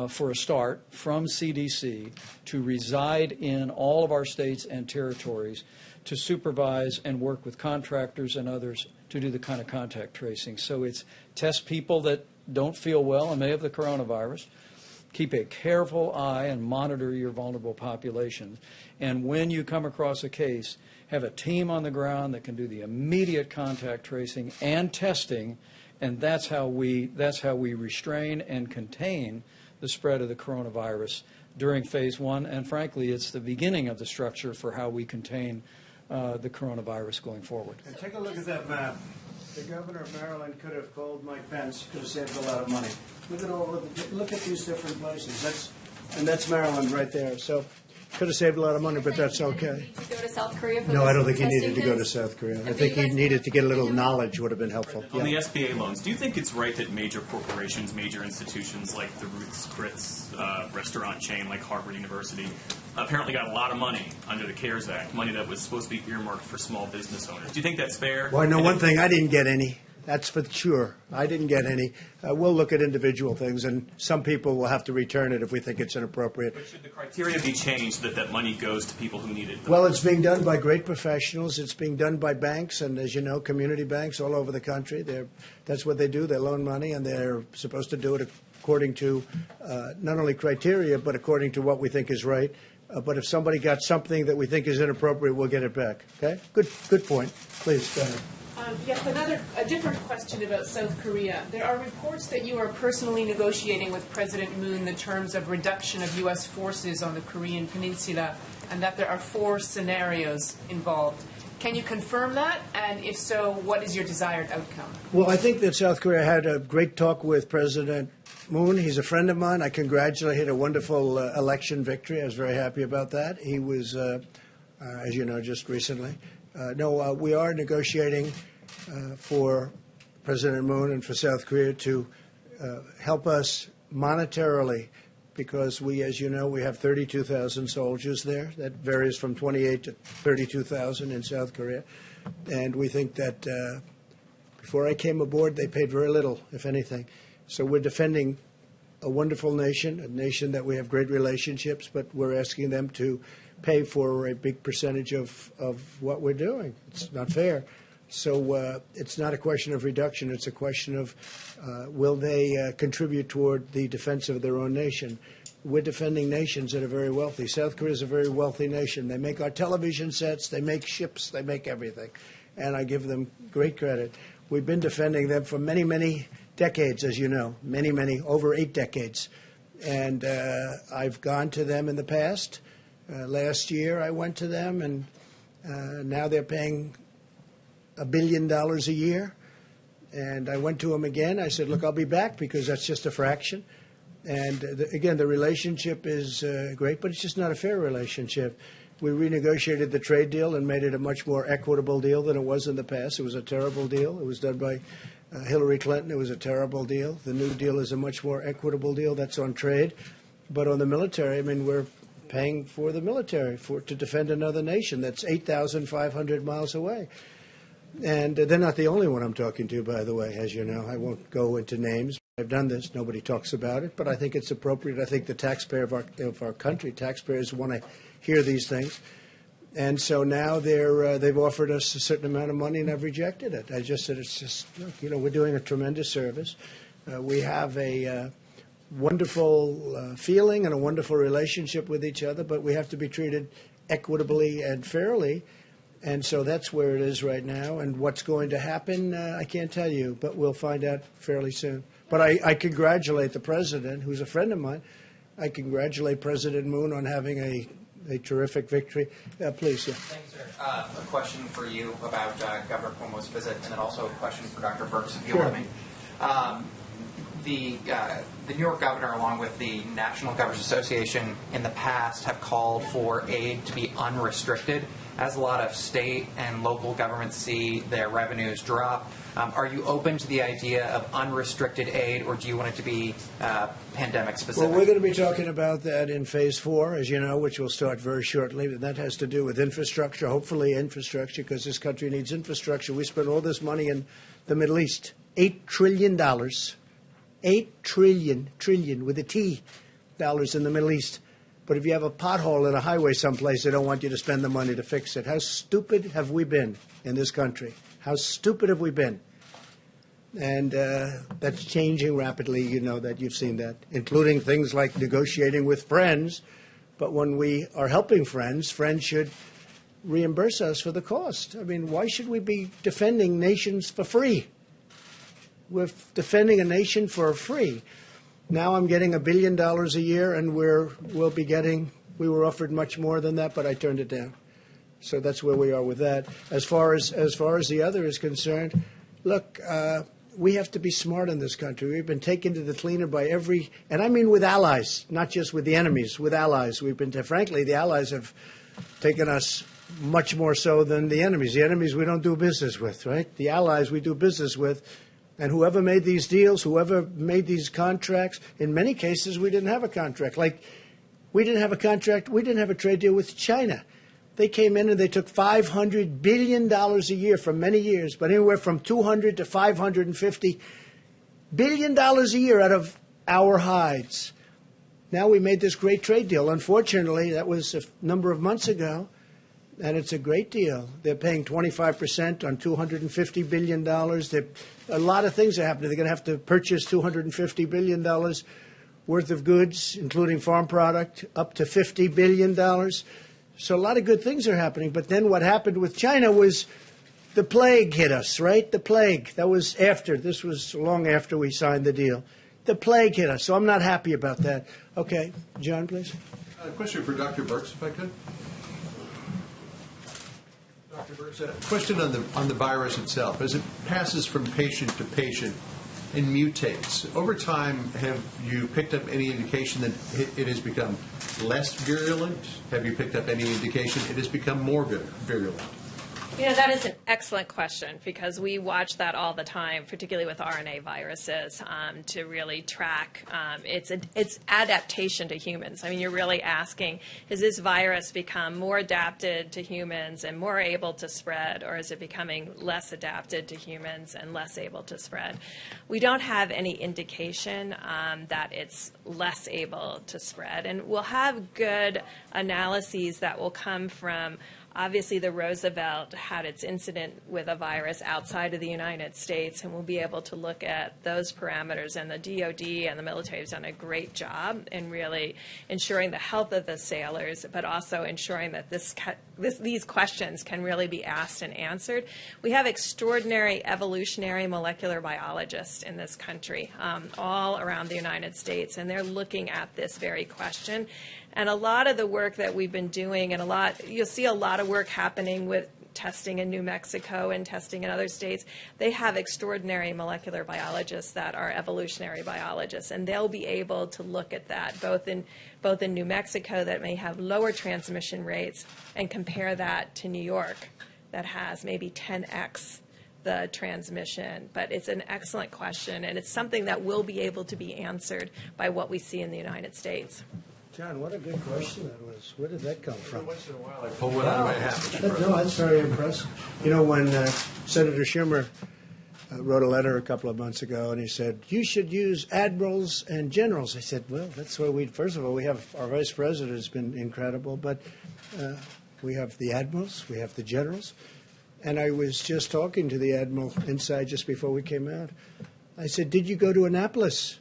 for a start, from CDC to reside in all of our states and territories to supervise and work with contractors and others to do the kind of contact tracing. So it's test people that don't feel well and may have the coronavirus, keep a careful eye and monitor your vulnerable populations, and when you come across a case, have a team on the ground that can do the immediate contact tracing and testing, and that's how we restrain and contain the spread of the coronavirus during phase 1, and frankly, it's the beginning of the structure for how we contain the coronavirus going forward. And take a look at that map. The governor of Maryland could have called Mike Pence, could have saved a lot of money. Look at these different places. That's Maryland right there. So could have saved a lot of money, but that's okay. To go to South Korea for No, I don't think testing he needed to go to kits? South Korea. I think he needed to get a little knowledge would have been helpful. On the SBA loans, do you think it's right that major corporations, major institutions like the Ruth's Chris restaurant chain like Harvard University apparently got a lot of money under the CARES Act, money that was supposed to be earmarked for small business owners? Do you think that's fair? Well, I know one thing, I didn't get any. That's for sure. I didn't get any. We'll look at individual things, and some people will have to return it if we think it's inappropriate. But should the criteria be changed that that money goes to people who need it? Well, it's being done by great professionals. It's being done by banks, and as you know, community banks all over the country. That's what they do. They loan money, and they're supposed to do it according to not only criteria, but according to what we think is right. But if somebody got something that we think is inappropriate, we'll get it back. Okay? Good point. Please, go ahead. Yes, a different question about South Korea. There are reports that you are personally negotiating with President Moon the terms of reduction of U.S. forces on the Korean Peninsula, and that there are 4 scenarios involved. Can you confirm that? And if so, what is your desired outcome? Well, I think that South Korea had a great talk with President Moon. He's a friend of mine. I congratulate him. A wonderful election victory. I was very happy about that. He was, as you know, just recently. We are negotiating for President Moon and for South Korea to help us monetarily, because we, as you know, we have 32,000 soldiers there. That varies from 28 to 32,000 in South Korea. And we think that before I came aboard, they paid very little, if anything. So we're defending a wonderful nation, a nation that we have great relationships, but we're asking them to pay for a big percentage of what we're doing. It's not fair. So it's not a question of reduction. It's a question of will they contribute toward the defense of their own nation. We're defending nations that are very wealthy. South Korea is a very wealthy nation. They make our television sets. They make ships. They make everything. And I give them great credit. We've been defending them for many, many decades, as you know, over 8 decades. And I've gone to them in the past. Last year I went to them, and now they're paying $1 billion a year. And I went to them again. I said, look, I'll be back because that's just a fraction. And again, the relationship is great, but it's just not a fair relationship. We renegotiated the trade deal and made it a much more equitable deal than it was in the past. It was a terrible deal. It was done by Hillary Clinton. It was a terrible deal. The new deal is a much more equitable deal. That's on trade. But on the military, I mean, we're paying for the military to defend another nation that's 8,500 miles away. And they're not the only one I'm talking to, by the way, as you know. I won't go into names. I've done this. Nobody talks about it. But I think it's appropriate. I think the taxpayer of our country, taxpayers want to hear these things. And so now they've offered us a certain amount of money, and I've rejected it. I just said, it's just, look, you know, we're doing a tremendous service. We have a wonderful feeling and a wonderful relationship with each other, but we have to be treated equitably and fairly. And so that's where it is right now. And what's going to happen, I can't tell you, but we'll find out fairly soon. But I congratulate the president, who's a friend of mine. I congratulate President Moon on having a terrific victory. Please, yeah. Thank you, sir. A question for you about Governor Cuomo's visit, and then also a question for Dr. Birx, if you want me. The New York governor, along with the National Governors Association, in the past have called for aid to be unrestricted. As a lot of state and local governments see their revenues drop, are you open to the idea of unrestricted aid, or do you want it to be pandemic specific? Well, we're going to be talking about that in Phase 4, as you know, which will start very shortly. And that has to do with infrastructure, hopefully infrastructure, because this country needs infrastructure. We spend all this money in the Middle East, $8 trillion. $8 trillion with a T dollars in the Middle East. But if you have a pothole in a highway someplace, they don't want you to spend the money to fix it. How stupid have we been in this country? How stupid have we been? And that's changing rapidly. You know that. You've seen that, including things like negotiating with friends. But when we are helping friends, friends should reimburse us for the cost. I mean, why should we be defending nations for free? We're defending a nation for free. Now I'm getting $1 billion a year, and we were offered much more than that, but I turned it down. So that's where we are with that. As far as the other is concerned, look, we have to be smart in this country. We've been taken to the cleaner by and I mean with allies, not just with the enemies, with allies. Frankly, the allies have taken us much more so than the enemies. The enemies we don't do business with, right? The allies we do business with. And whoever made these deals, whoever made these contracts, in many cases we didn't have a contract. Like, we didn't have a contract, we didn't have a trade deal with China. They came in and they took $500 billion a year for many years, but anywhere from $200 to $550 billion a year out of our hides. Now we made this great trade deal. Unfortunately, that was a number of months ago, and it's a great deal. They're paying 25% on $250 billion. A lot of things are happening. They're going to have to purchase $250 billion worth of goods, including farm product, up to $50 billion. So a lot of good things are happening. But then what happened with China was the plague hit us, right? The plague. That was after. This was long after we signed the deal. The plague hit us. So I'm not happy about that. Okay. John, please. A question for Dr. Birx, if I could. Dr. Birx, a question on the virus itself. As it passes from patient to patient and mutates, over time, have you picked up any indication that it has become less virulent? Have you picked up any indication it has become more virulent? You know, that is an excellent question, because we watch that all the time, particularly with RNA viruses, to really track its adaptation to humans. I mean, you're really asking, has this virus become more adapted to humans and more able to spread, or is it becoming less adapted to humans and less able to spread? We don't have any indication that it's less able to spread, and we'll have good analyses that will come from Obviously, the Roosevelt had its incident with a virus outside of the United States, and we'll be able to look at those parameters. And the DoD and the military have done a great job in really ensuring the health of the sailors, but also ensuring that these questions can really be asked and answered. We have extraordinary evolutionary molecular biologists in this country, all around the United States, and they're looking at this very question. And a lot of the work that we've been doing, and you'll see a lot of work happening with testing in New Mexico and testing in other states. They have extraordinary molecular biologists that are evolutionary biologists, and they'll be able to look at that both in New Mexico that may have lower transmission rates and compare that to New York that has maybe 10x the transmission. But it's an excellent question, and it's something that will be able to be answered by what we see in the United States. John, what a good question that was. Where did that come from? Once in a while, I pull one out of my hat. No, that's very impressive. You know, when Senator Schumer wrote a letter a couple of months ago, and he said, you should use admirals and generals. I said, well, that's where first of all, we have our vice president has been incredible, but we have the admirals, we have the generals. And I was just talking to the admiral inside just before we came out. I said, did you go to Annapolis?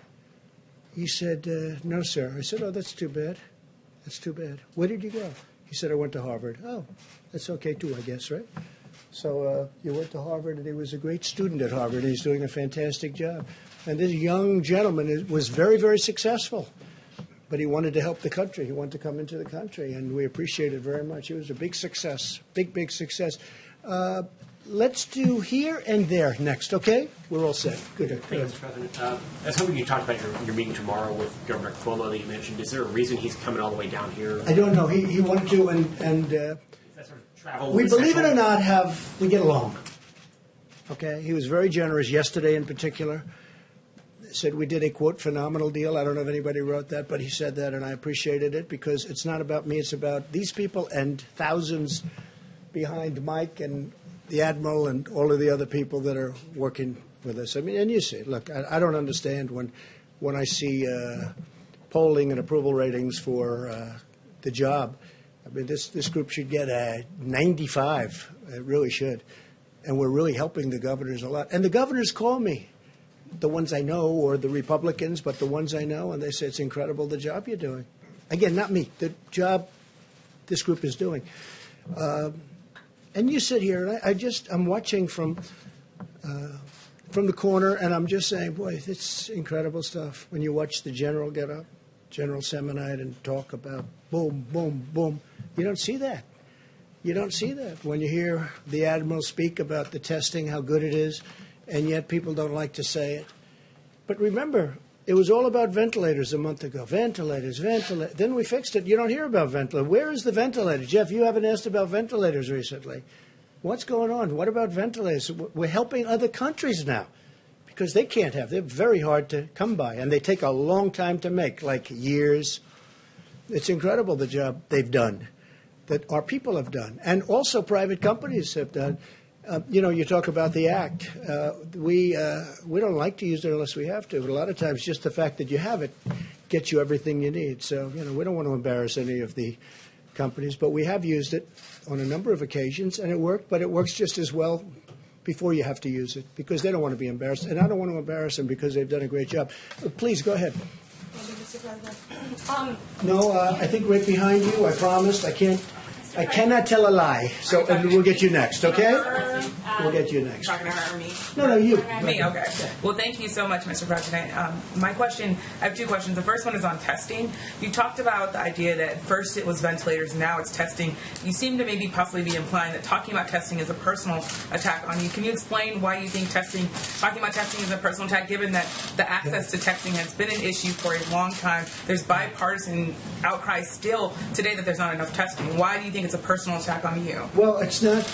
He said, no, sir. I said, oh, that's too bad. That's too bad. Where did you go? He said, I went to Harvard. Oh, that's okay, too, I guess, right? So you went to Harvard, and he was a great student at Harvard. And he's doing a fantastic job. And this young gentleman was very, very successful. But he wanted to help the country. He wanted to come into the country, and we appreciate it very much. It was a big success, big success. Let's do here and there next, okay? We're all set. Good. Thanks, Mr. President. I was hoping you talked about your meeting tomorrow with Governor Cuomo that you mentioned. Is there a reason he's coming all the way down here? I don't know. He wanted to, and that sort of travel we, believe it or not, we get along. Okay? He was very generous yesterday in particular. Said we did a, quote, phenomenal deal. I don't know if anybody wrote that, but he said that, and I appreciated it because it's not about me. It's about these people and thousands behind Mike and the Admiral and all of the other people that are working with us. I mean, and you see, look, I don't understand when I see polling and approval ratings for the job. I mean, this group should get a 95. It really should. And we're really helping the governors a lot. And the governors call me, the ones I know, or the Republicans, but the ones I know, and they say it's incredible the job you're doing. Again, not me, the job this group is doing. And you sit here, and I'm watching from the corner, and I'm just saying, boy, it's incredible stuff. When you watch the general get up, General Semonite, and talk about boom, boom, boom, you don't see that. You don't see that. When you hear the Admiral speak about the testing, how good it is, and yet people don't like to say it. But remember, it was all about ventilators a month ago. Ventilators. Then we fixed it. You don't hear about ventilators. Where is the ventilator? Jeff, you haven't asked about ventilators recently. What's going on? What about ventilators? We're helping other countries now because they can't have. They're very hard to come by, and they take a long time to make, like years. It's incredible the job they've done, that our people have done, and also private companies have done. You talk about the act. We don't like to use it unless we have to, but a lot of times just the fact that you have it gets you everything you need. So, we don't want to embarrass any of the companies, but we have used it on a number of occasions, and it worked, but it works just as well before you have to use it because they don't want to be embarrassed, and I don't want to embarrass them because they've done a great job. Please, go ahead. Thank you, Mr. President. No, I think right behind you, I promised. I cannot tell a lie, so we'll get you next, okay? We'll get you next. Talking to her or me? No, you. Me, okay. Well, thank you so much, Mr. President. My question, I have two questions. The first one is on testing. You talked about the idea that first it was ventilators, now it's testing. You seem to maybe possibly be implying that talking about testing is a personal attack on you. Can you explain why you think talking about testing is a personal attack, given that the access to testing has been an issue for a long time? There's bipartisan outcry still today that there's not enough testing. Why do you think it's a personal attack on you? Well, it's not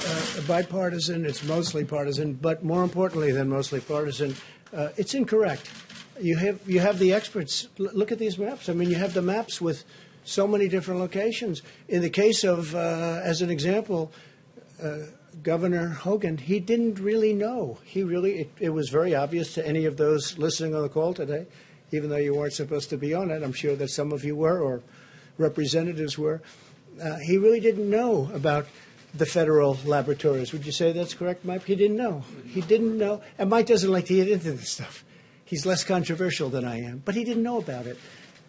bipartisan. It's mostly partisan, but more importantly than mostly partisan, it's incorrect. You have the experts. Look at these maps. I mean, you have the maps with so many different locations. In the case of, as an example, Governor Hogan, he didn't really know. It was very obvious to any of those listening on the call today, even though you weren't supposed to be on it. I'm sure that some of you were, or representatives were. He really didn't know about the federal laboratories. Would you say that's correct, Mike? He didn't know. He didn't know. And Mike doesn't like to get into this stuff. He's less controversial than I am, but he didn't know about it.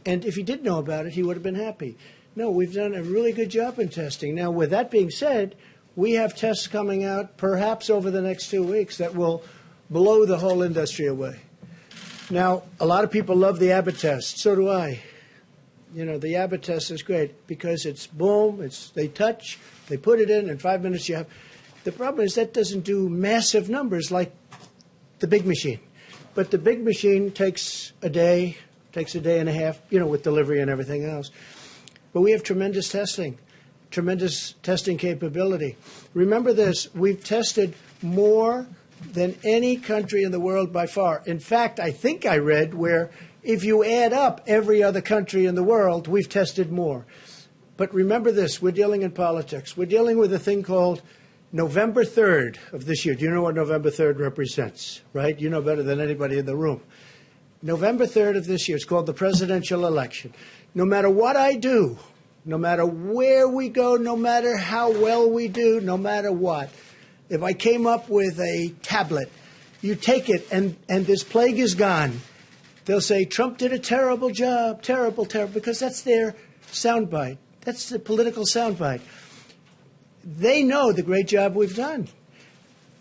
And if he did know about it, he would have been happy. No, we've done a really good job in testing. Now, with that being said, we have tests coming out perhaps over the next 2 weeks that will blow the whole industry away. Now, a lot of people love the Abbott test. So do I. You know, the Abbott test is great because it's boom, they touch, they put it in 5 minutes you have. The problem is that doesn't do massive numbers like the big machine. But the big machine takes a day and a half, you know, with delivery and everything else. But we have tremendous testing capability. Remember this, we've tested more than any country in the world by far. In fact, I think I read where if you add up every other country in the world, we've tested more. But remember this, we're dealing in politics. We're dealing with a thing called November 3rd of this year. Do you know what November 3rd represents, right? You know better than anybody in the room. November 3rd of this year, it's called the presidential election. No matter what I do, no matter where we go, no matter how well we do, no matter what, if I came up with a tablet, you take it and this plague is gone, they'll say Trump did a terrible job, terrible, because that's their soundbite. That's the political soundbite. They know the great job we've done.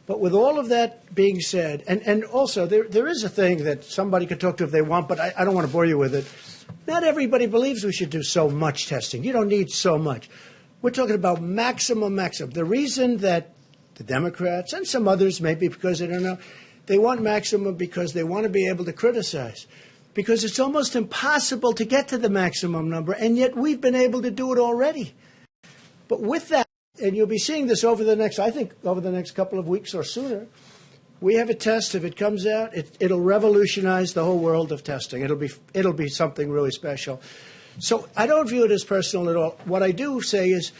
But with all of that being said, and also there is a thing that somebody could talk to if they want, but I don't want to bore you with it. Not everybody believes we should do so much testing. You don't need so much. We're talking about maximum. The reason that the Democrats and some others, maybe because they don't know, they want maximum because they want to be able to criticize. Because it's almost impossible to get to the maximum number, and yet we've been able to do it already. But with that, and you'll be seeing this over the next couple of weeks or sooner, we have a test. If it comes out, it'll revolutionize the whole world of testing. It'll be something really special. So I don't view it as personal at all. What I do say is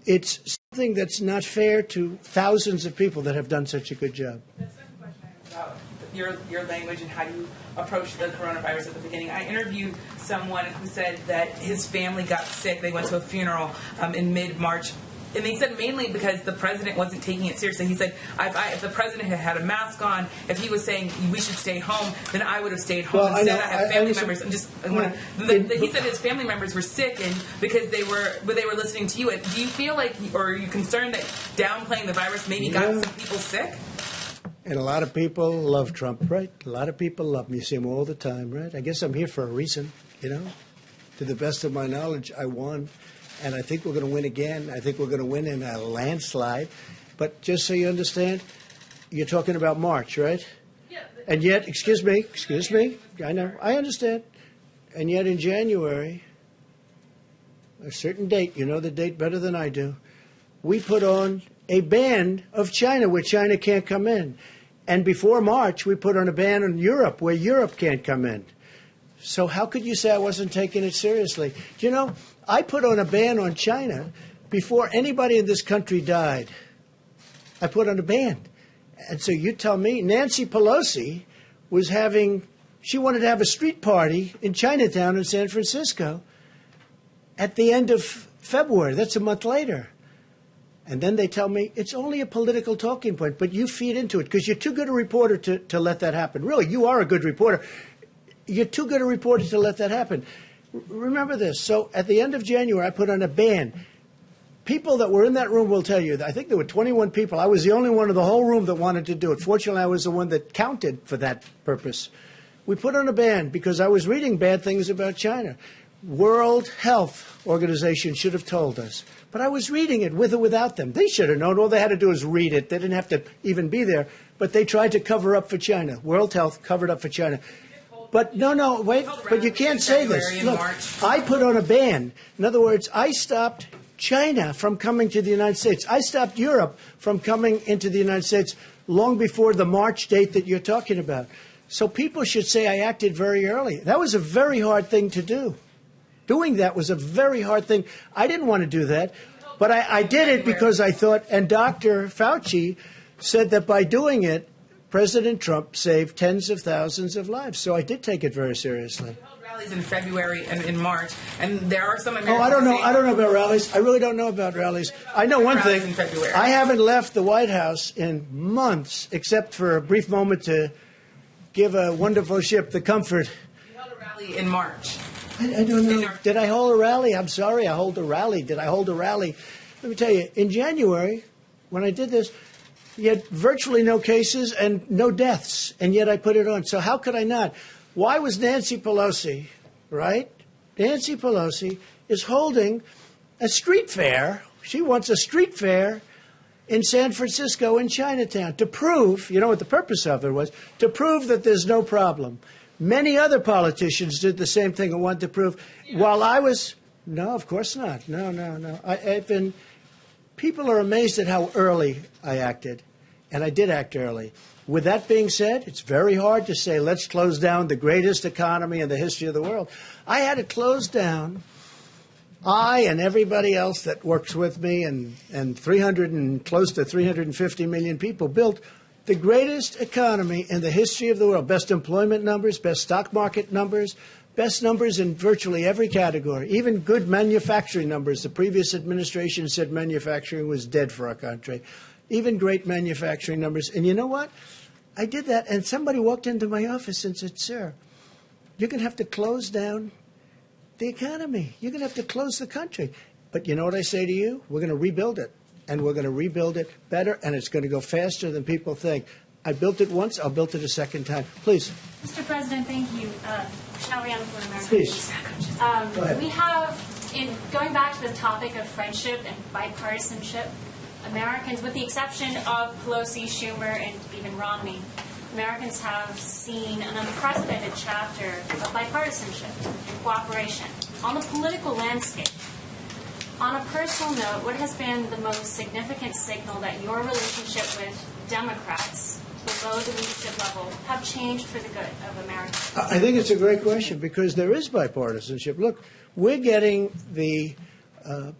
it's something that's not fair to thousands of people that have done such a good job. That's not a question about your language and how you approach the coronavirus at the beginning. I interviewed someone who said that his family got sick. They went to a funeral in mid-March. And they said mainly because the president wasn't taking it seriously. He said, if the president had had a mask on, if he was saying we should stay home, then I would have stayed home. Well, Instead, I have family members. He said his family members were sick, and because they were listening to you. Do you feel like, or are you concerned that downplaying the virus maybe got some people sick? And a lot of people love Trump, right? A lot of people love him. You see him all the time, right? I guess I'm here for a reason, you know. To the best of my knowledge, I won. And I think we're going to win again. I think we're going to win in a landslide. But just so you understand, you're talking about March, right? Yeah. And yet, excuse me, I know, I understand. And yet in January, a certain date, you know the date better than I do, we put on a ban of China where China can't come in. And before March, we put on a ban on Europe where Europe can't come in. So how could you say I wasn't taking it seriously? Do you know, I put on a ban on China before anybody in this country died. I put on a ban. And so you tell me, Nancy Pelosi she wanted to have a street party in Chinatown in San Francisco at the end of February. That's a month later. And then they tell me it's only a political talking point, but you feed into it because you're too good a reporter to let that happen. Really, you are a good reporter. You're too good a reporter to let that happen. Remember this. So at the end of January, I put on a ban. People that were in that room will tell you, I think there were 21 people. I was the only one in the whole room that wanted to do it. Fortunately, I was the one that counted for that purpose. We put on a ban because I was reading bad things about China. World Health Organization should have told us. But I was reading it with or without them. They should have known. All they had to do was read it. They didn't have to even be there. But they tried to cover up for China. World Health covered up for China. But no, wait, but you can't say this. Look, I put on a ban. In other words, I stopped China from coming to the United States. I stopped Europe from coming into the United States long before the March date that you're talking about. So people should say I acted very early. That was a very hard thing to do. Doing that was a very hard thing. I didn't want to do that, but I did it because I thought, and Dr. Fauci said that by doing it, President Trump saved tens of thousands of lives. So I did take it very seriously. Rallies in February and in March, and there are some Americans. Oh, I don't know. I don't know about rallies. I really don't know about rallies. I know one thing. I haven't left the White House in months, except for a brief moment to give a wonderful ship the comfort. You held a rally in March. I don't know. Did I hold a rally? I'm sorry. I hold a rally. Did I hold a rally? Let me tell you. In January, when I did this, you had virtually no cases and no deaths, and yet I put it on. So how could I not? Why was Nancy Pelosi, right? Nancy Pelosi is holding a street fair. She wants a street fair in San Francisco in Chinatown to prove, you know what the purpose of it was? To prove that there's no problem. Many other politicians did the same thing and wanted to prove. While I was, no, of course not. No. I've been, people are amazed at how early I acted, and I did act early. With that being said, it's very hard to say, let's close down the greatest economy in the history of the world. I had to close down, I and everybody else that works with me, and 300 and close to 350 million people built the greatest economy in the history of the world. Best employment numbers, best stock market numbers, best numbers in virtually every category, even good manufacturing numbers. The previous administration said manufacturing was dead for our country. Even great manufacturing numbers. And you know what? I did that, and somebody walked into my office and said, sir, you're going to have to close down the economy. You're going to have to close the country. But you know what I say to you? We're going to rebuild it, and we're going to rebuild it better, and it's going to go faster than people think. I built it once. I'll build it a second time. Please. Mr. President, thank you. Shall we on for America? Please. Go ahead. We have, going back to the topic of friendship and bipartisanship, Americans, with the exception of Pelosi, Schumer, and even Romney, Americans have seen an unprecedented chapter of bipartisanship and cooperation on the political landscape. On a personal note, what has been the most significant signal that your relationship with Democrats below the leadership level have changed for the good of America? I think it's a great question because there is bipartisanship. Look, we're getting the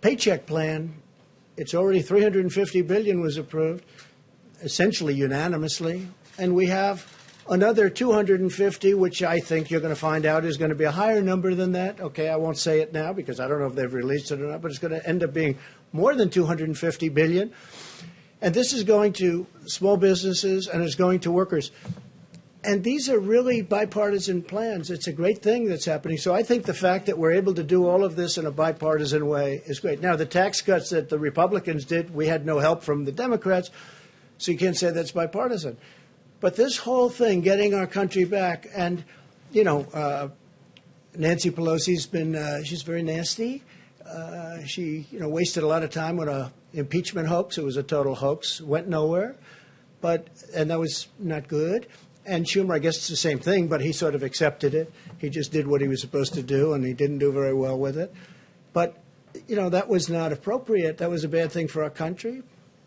paycheck plan. It's already $350 billion was approved, essentially unanimously, and we have another 250, which I think you're going to find out is going to be a higher number than that. Okay, I won't say it now because I don't know if they've released it or not, but it's going to end up being more than $250 billion. And this is going to small businesses and it's going to workers. And these are really bipartisan plans. It's a great thing that's happening. So I think the fact that we're able to do all of this in a bipartisan way is great. Now, the tax cuts that the Republicans did, we had no help from the Democrats, so you can't say that's bipartisan. But this whole thing, getting our country back, and, you know, Nancy Pelosi's been, she's very nasty. She, you know, wasted a lot of time on a impeachment hoax. It was a total hoax, went nowhere, and that was not good. And Schumer, I guess it's the same thing, but he sort of accepted it. He just did what he was supposed to do, and he didn't do very well with it. But, you know, that was not appropriate. That was a bad thing for our country,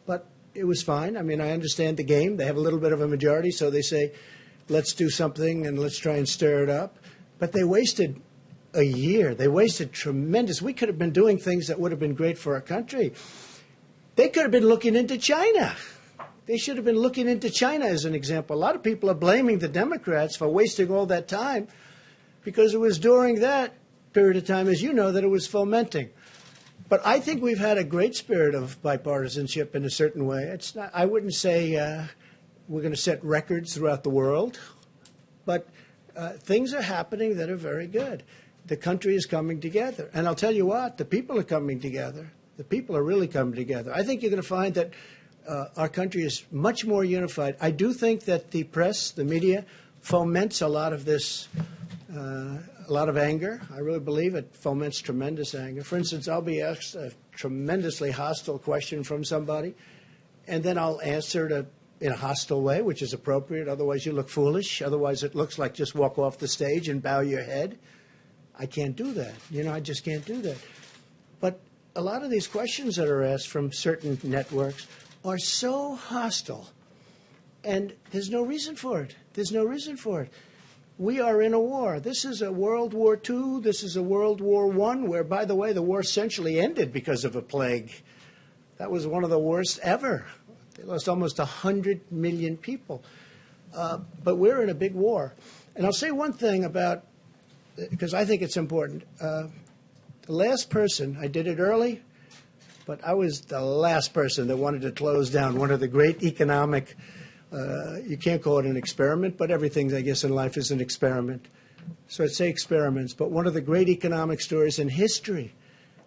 but it was fine. I mean, I understand the game. They have a little bit of a majority, so they say, let's do something and let's try and stir it up. But they wasted a year. They wasted tremendous. We could have been doing things that would have been great for our country. They could have been looking into China. They should have been looking into China as an example. A lot of people are blaming the Democrats for wasting all that time because it was during that period of time, as you know, that it was fomenting. But I think we've had a great spirit of bipartisanship in a certain way. It's not, I wouldn't say we're going to set records throughout the world, but things are happening that are very good. The country is coming together. And I'll tell you what, the people are coming together. The people are really coming together. I think you're going to find that our country is much more unified. I do think that the press, the media, foments a lot of this, a lot of anger. I really believe it foments tremendous anger. For instance, I'll be asked a tremendously hostile question from somebody, and then I'll answer it in a hostile way, which is appropriate. Otherwise, you look foolish. Otherwise, it looks like just walk off the stage and bow your head. I can't do that. You know, I just can't do that. But a lot of these questions that are asked from certain networks are so hostile, and there's no reason for it. There's no reason for it. We are in a war. This is a World War II. This is a World War I, where, by the way, the war essentially ended because of a plague. That was one of the worst ever. They lost almost 100 million people. But we're in a big war. And I'll say one thing about, because I think it's important. The last person, I did it early, but I was the last person that wanted to close down one of the great economic, you can't call it an experiment, but everything, I guess, in life is an experiment. So I'd say experiments, but one of the great economic stories in history.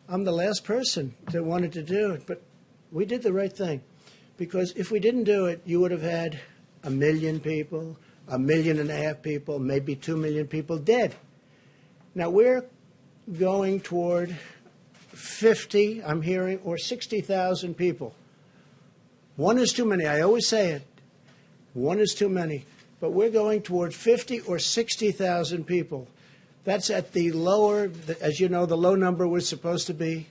I'm the last person that wanted to do it, but we did the right thing. Because if we didn't do it, you would have had 1 million people, 1.5 million people, maybe 2 million people dead. Now we're going toward 50, I'm hearing, or 60,000 people. One is too many. I always say it. One is too many. But we're going toward 50 or 60,000 people. That's at the lower, as you know, the low number was supposed to be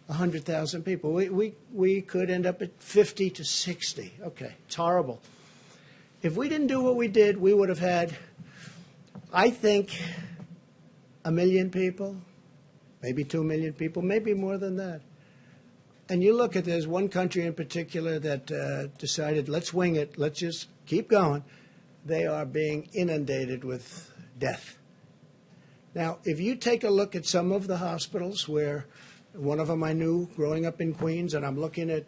100,000 people. We could end up at 50 to 60. Okay, it's horrible. If we didn't do what we did, we would have had, I think, 1 million people, maybe 2 million people, maybe more than that. And you look at, there's one country in particular that decided, let's wing it, let's just keep going. They are being inundated with death. Now, if you take a look at some of the hospitals where, one of them I knew growing up in Queens, and I'm looking at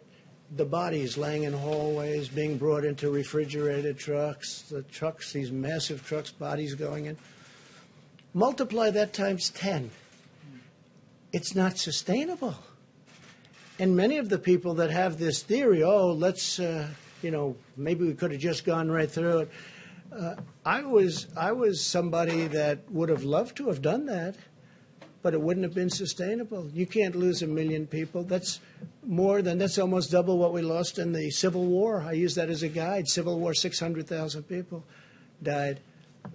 the bodies laying in hallways, being brought into refrigerated trucks, the trucks, these massive trucks, bodies going in. Multiply that times 10. It's not sustainable. And many of the people that have this theory, let's, maybe we could have just gone right through it. I was somebody that would have loved to have done that, but it wouldn't have been sustainable. You can't lose 1 million people. That's almost double what we lost in the Civil War. I use that as a guide. Civil War, 600,000 people died.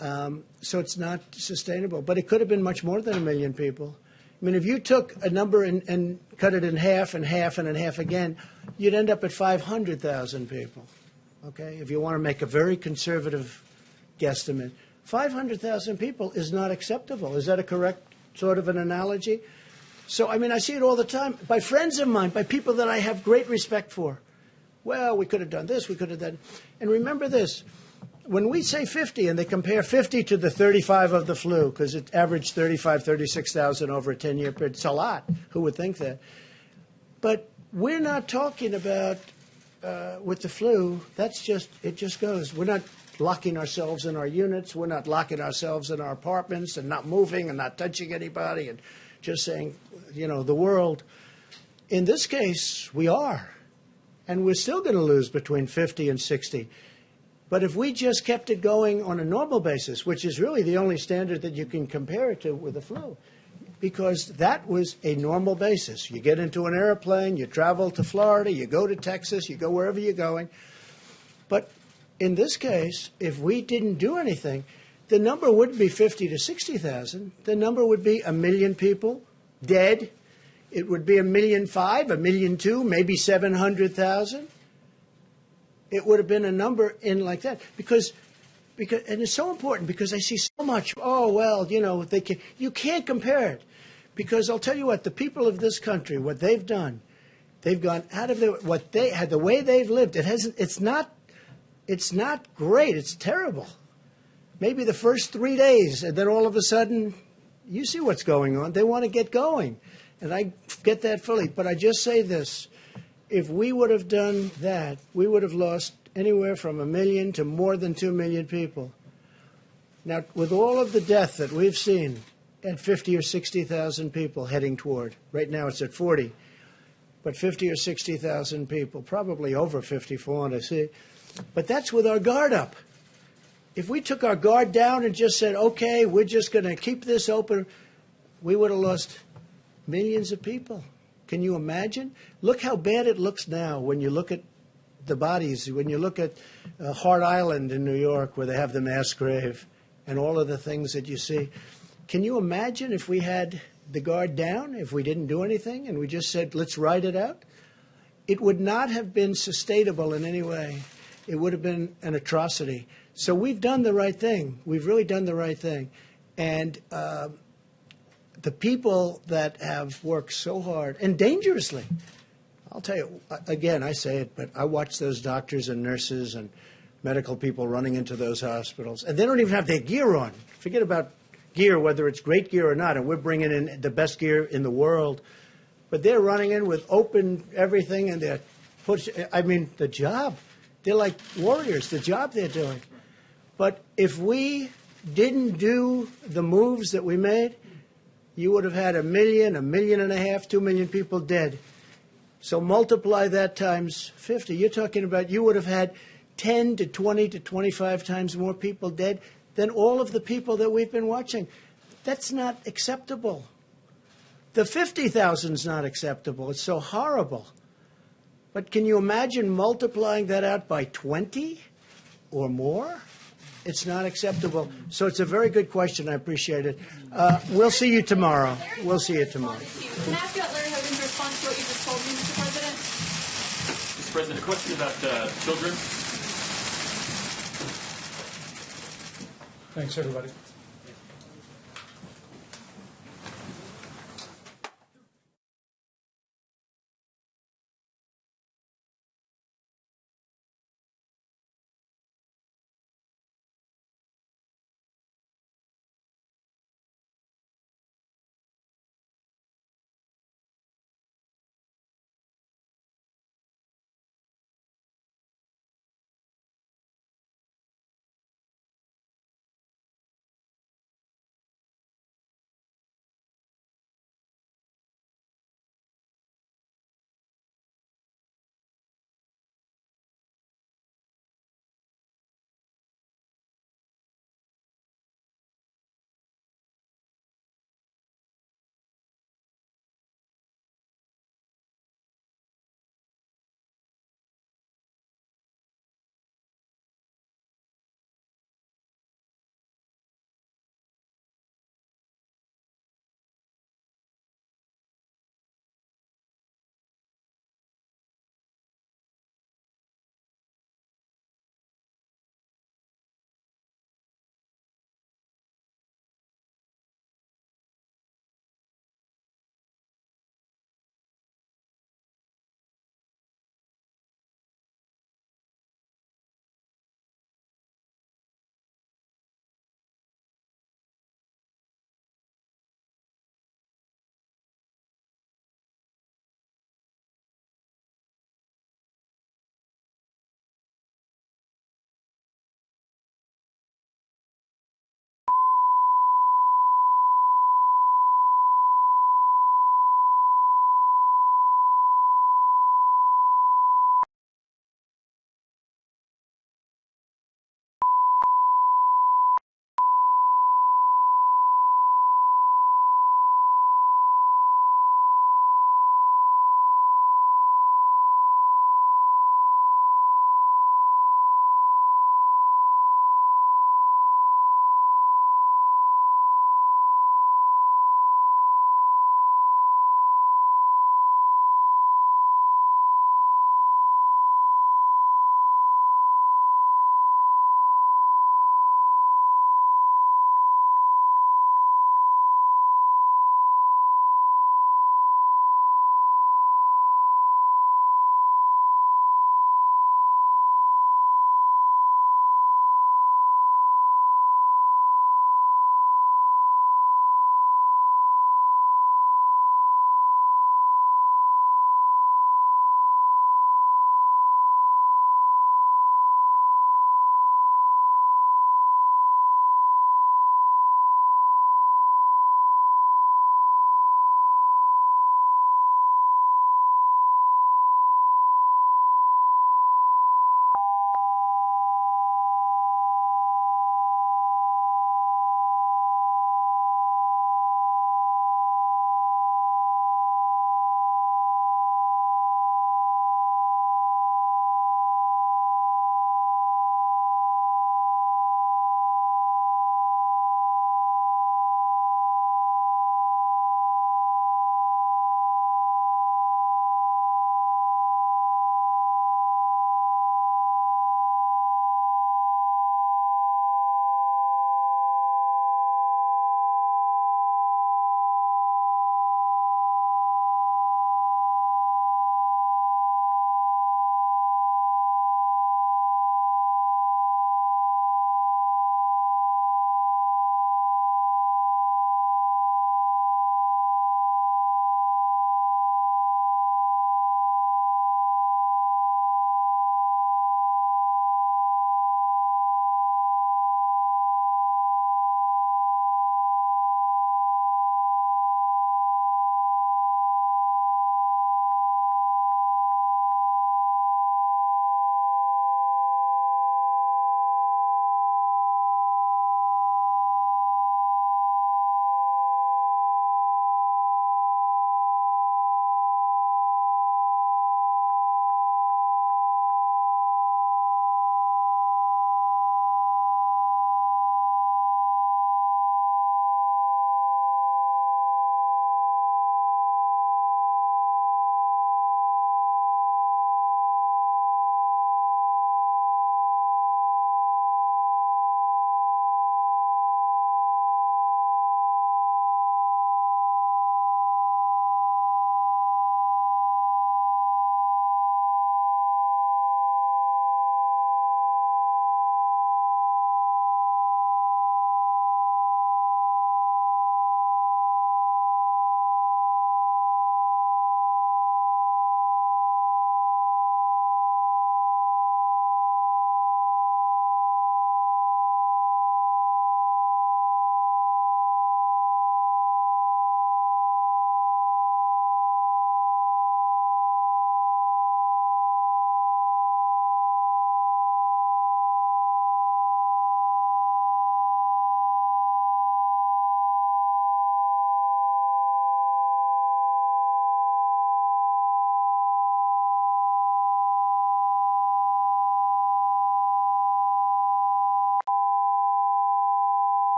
So it's not sustainable. But it could have been much more than 1 million people. I mean, if you took a number and cut it in half and half and in half again, you'd end up at 500,000 people. Okay, if you want to make a very conservative guesstimate, 500,000 people is not acceptable. Is that a correct sort of an analogy? So, I mean, I see it all the time by friends of mine, by people that I have great respect for. Well, we could have done this, we could have done. And remember this, when we say 50 and they compare 50 to the 35 of the flu, because it averaged 36,000 over a 10-year period, it's a lot. Who would think that? But we're not talking about with the flu, it just goes. We're not locking ourselves in our units. We're not locking ourselves in our apartments and not moving and not touching anybody and just saying, the world. In this case, we are. And we're still going to lose between 50 and 60. But if we just kept it going on a normal basis, which is really the only standard that you can compare it to with the flu, because that was a normal basis. You get into an airplane, you travel to Florida, you go to Texas, you go wherever you're going. But in this case, if we didn't do anything, the number wouldn't be 50 to 60,000. The number would be 1 million people dead. It would be 1.5 million, 1.2 million, maybe 700,000. It would have been a number in like that. Because and it's so important because I see so much, you can't compare it. Because I'll tell you what, the people of this country, what they've done, they've gone out of the way they've lived. It's not great. It's terrible. Maybe the first 3 days, and then all of a sudden, you see what's going on. They want to get going, and I get that fully. But I just say this: if we would have done that, we would have lost anywhere from 1 million to more than 2 million people. Now, with all of the death that we've seen at 50 or 60,000 people heading toward, right now it's at 40, but 50 or 60,000 people, probably over 54, I see. But that's with our guard up. If we took our guard down and just said, okay, we're just going to keep this open, we would have lost millions of people. Can you imagine? Look how bad it looks now when you look at the bodies, when you look at Hart Island in New York where they have the mass grave and all of the things that you see. Can you imagine if we had the guard down, if we didn't do anything and we just said, let's ride it out? It would not have been sustainable in any way. It would have been an atrocity. So we've done the right thing. We've really done the right thing. And the people that have worked so hard and dangerously, I'll tell you, again, I say it, but I watch those doctors and nurses and medical people running into those hospitals. And they don't even have their gear on. Forget about gear, whether it's great gear or not, and we're bringing in the best gear in the world. But they're running in with open everything, and they're the job. They're like warriors, the job they're doing. But if we didn't do the moves that we made, you would have had 1 million, 1.5 million, 2 million people dead. So multiply that times 50. You're talking about you would have had 10 to 20 to 25 times more people dead than all of the people that we've been watching. That's not acceptable. The 50,000 is not acceptable. It's so horrible. But can you imagine multiplying that out by 20 or more? It's not acceptable. So it's a very good question. I appreciate it. We'll see you tomorrow. We'll see you tomorrow. Can I ask you about Larry Hogan's response to what you just told me, Mr. President? Mr. President, a question about children. Thanks, everybody.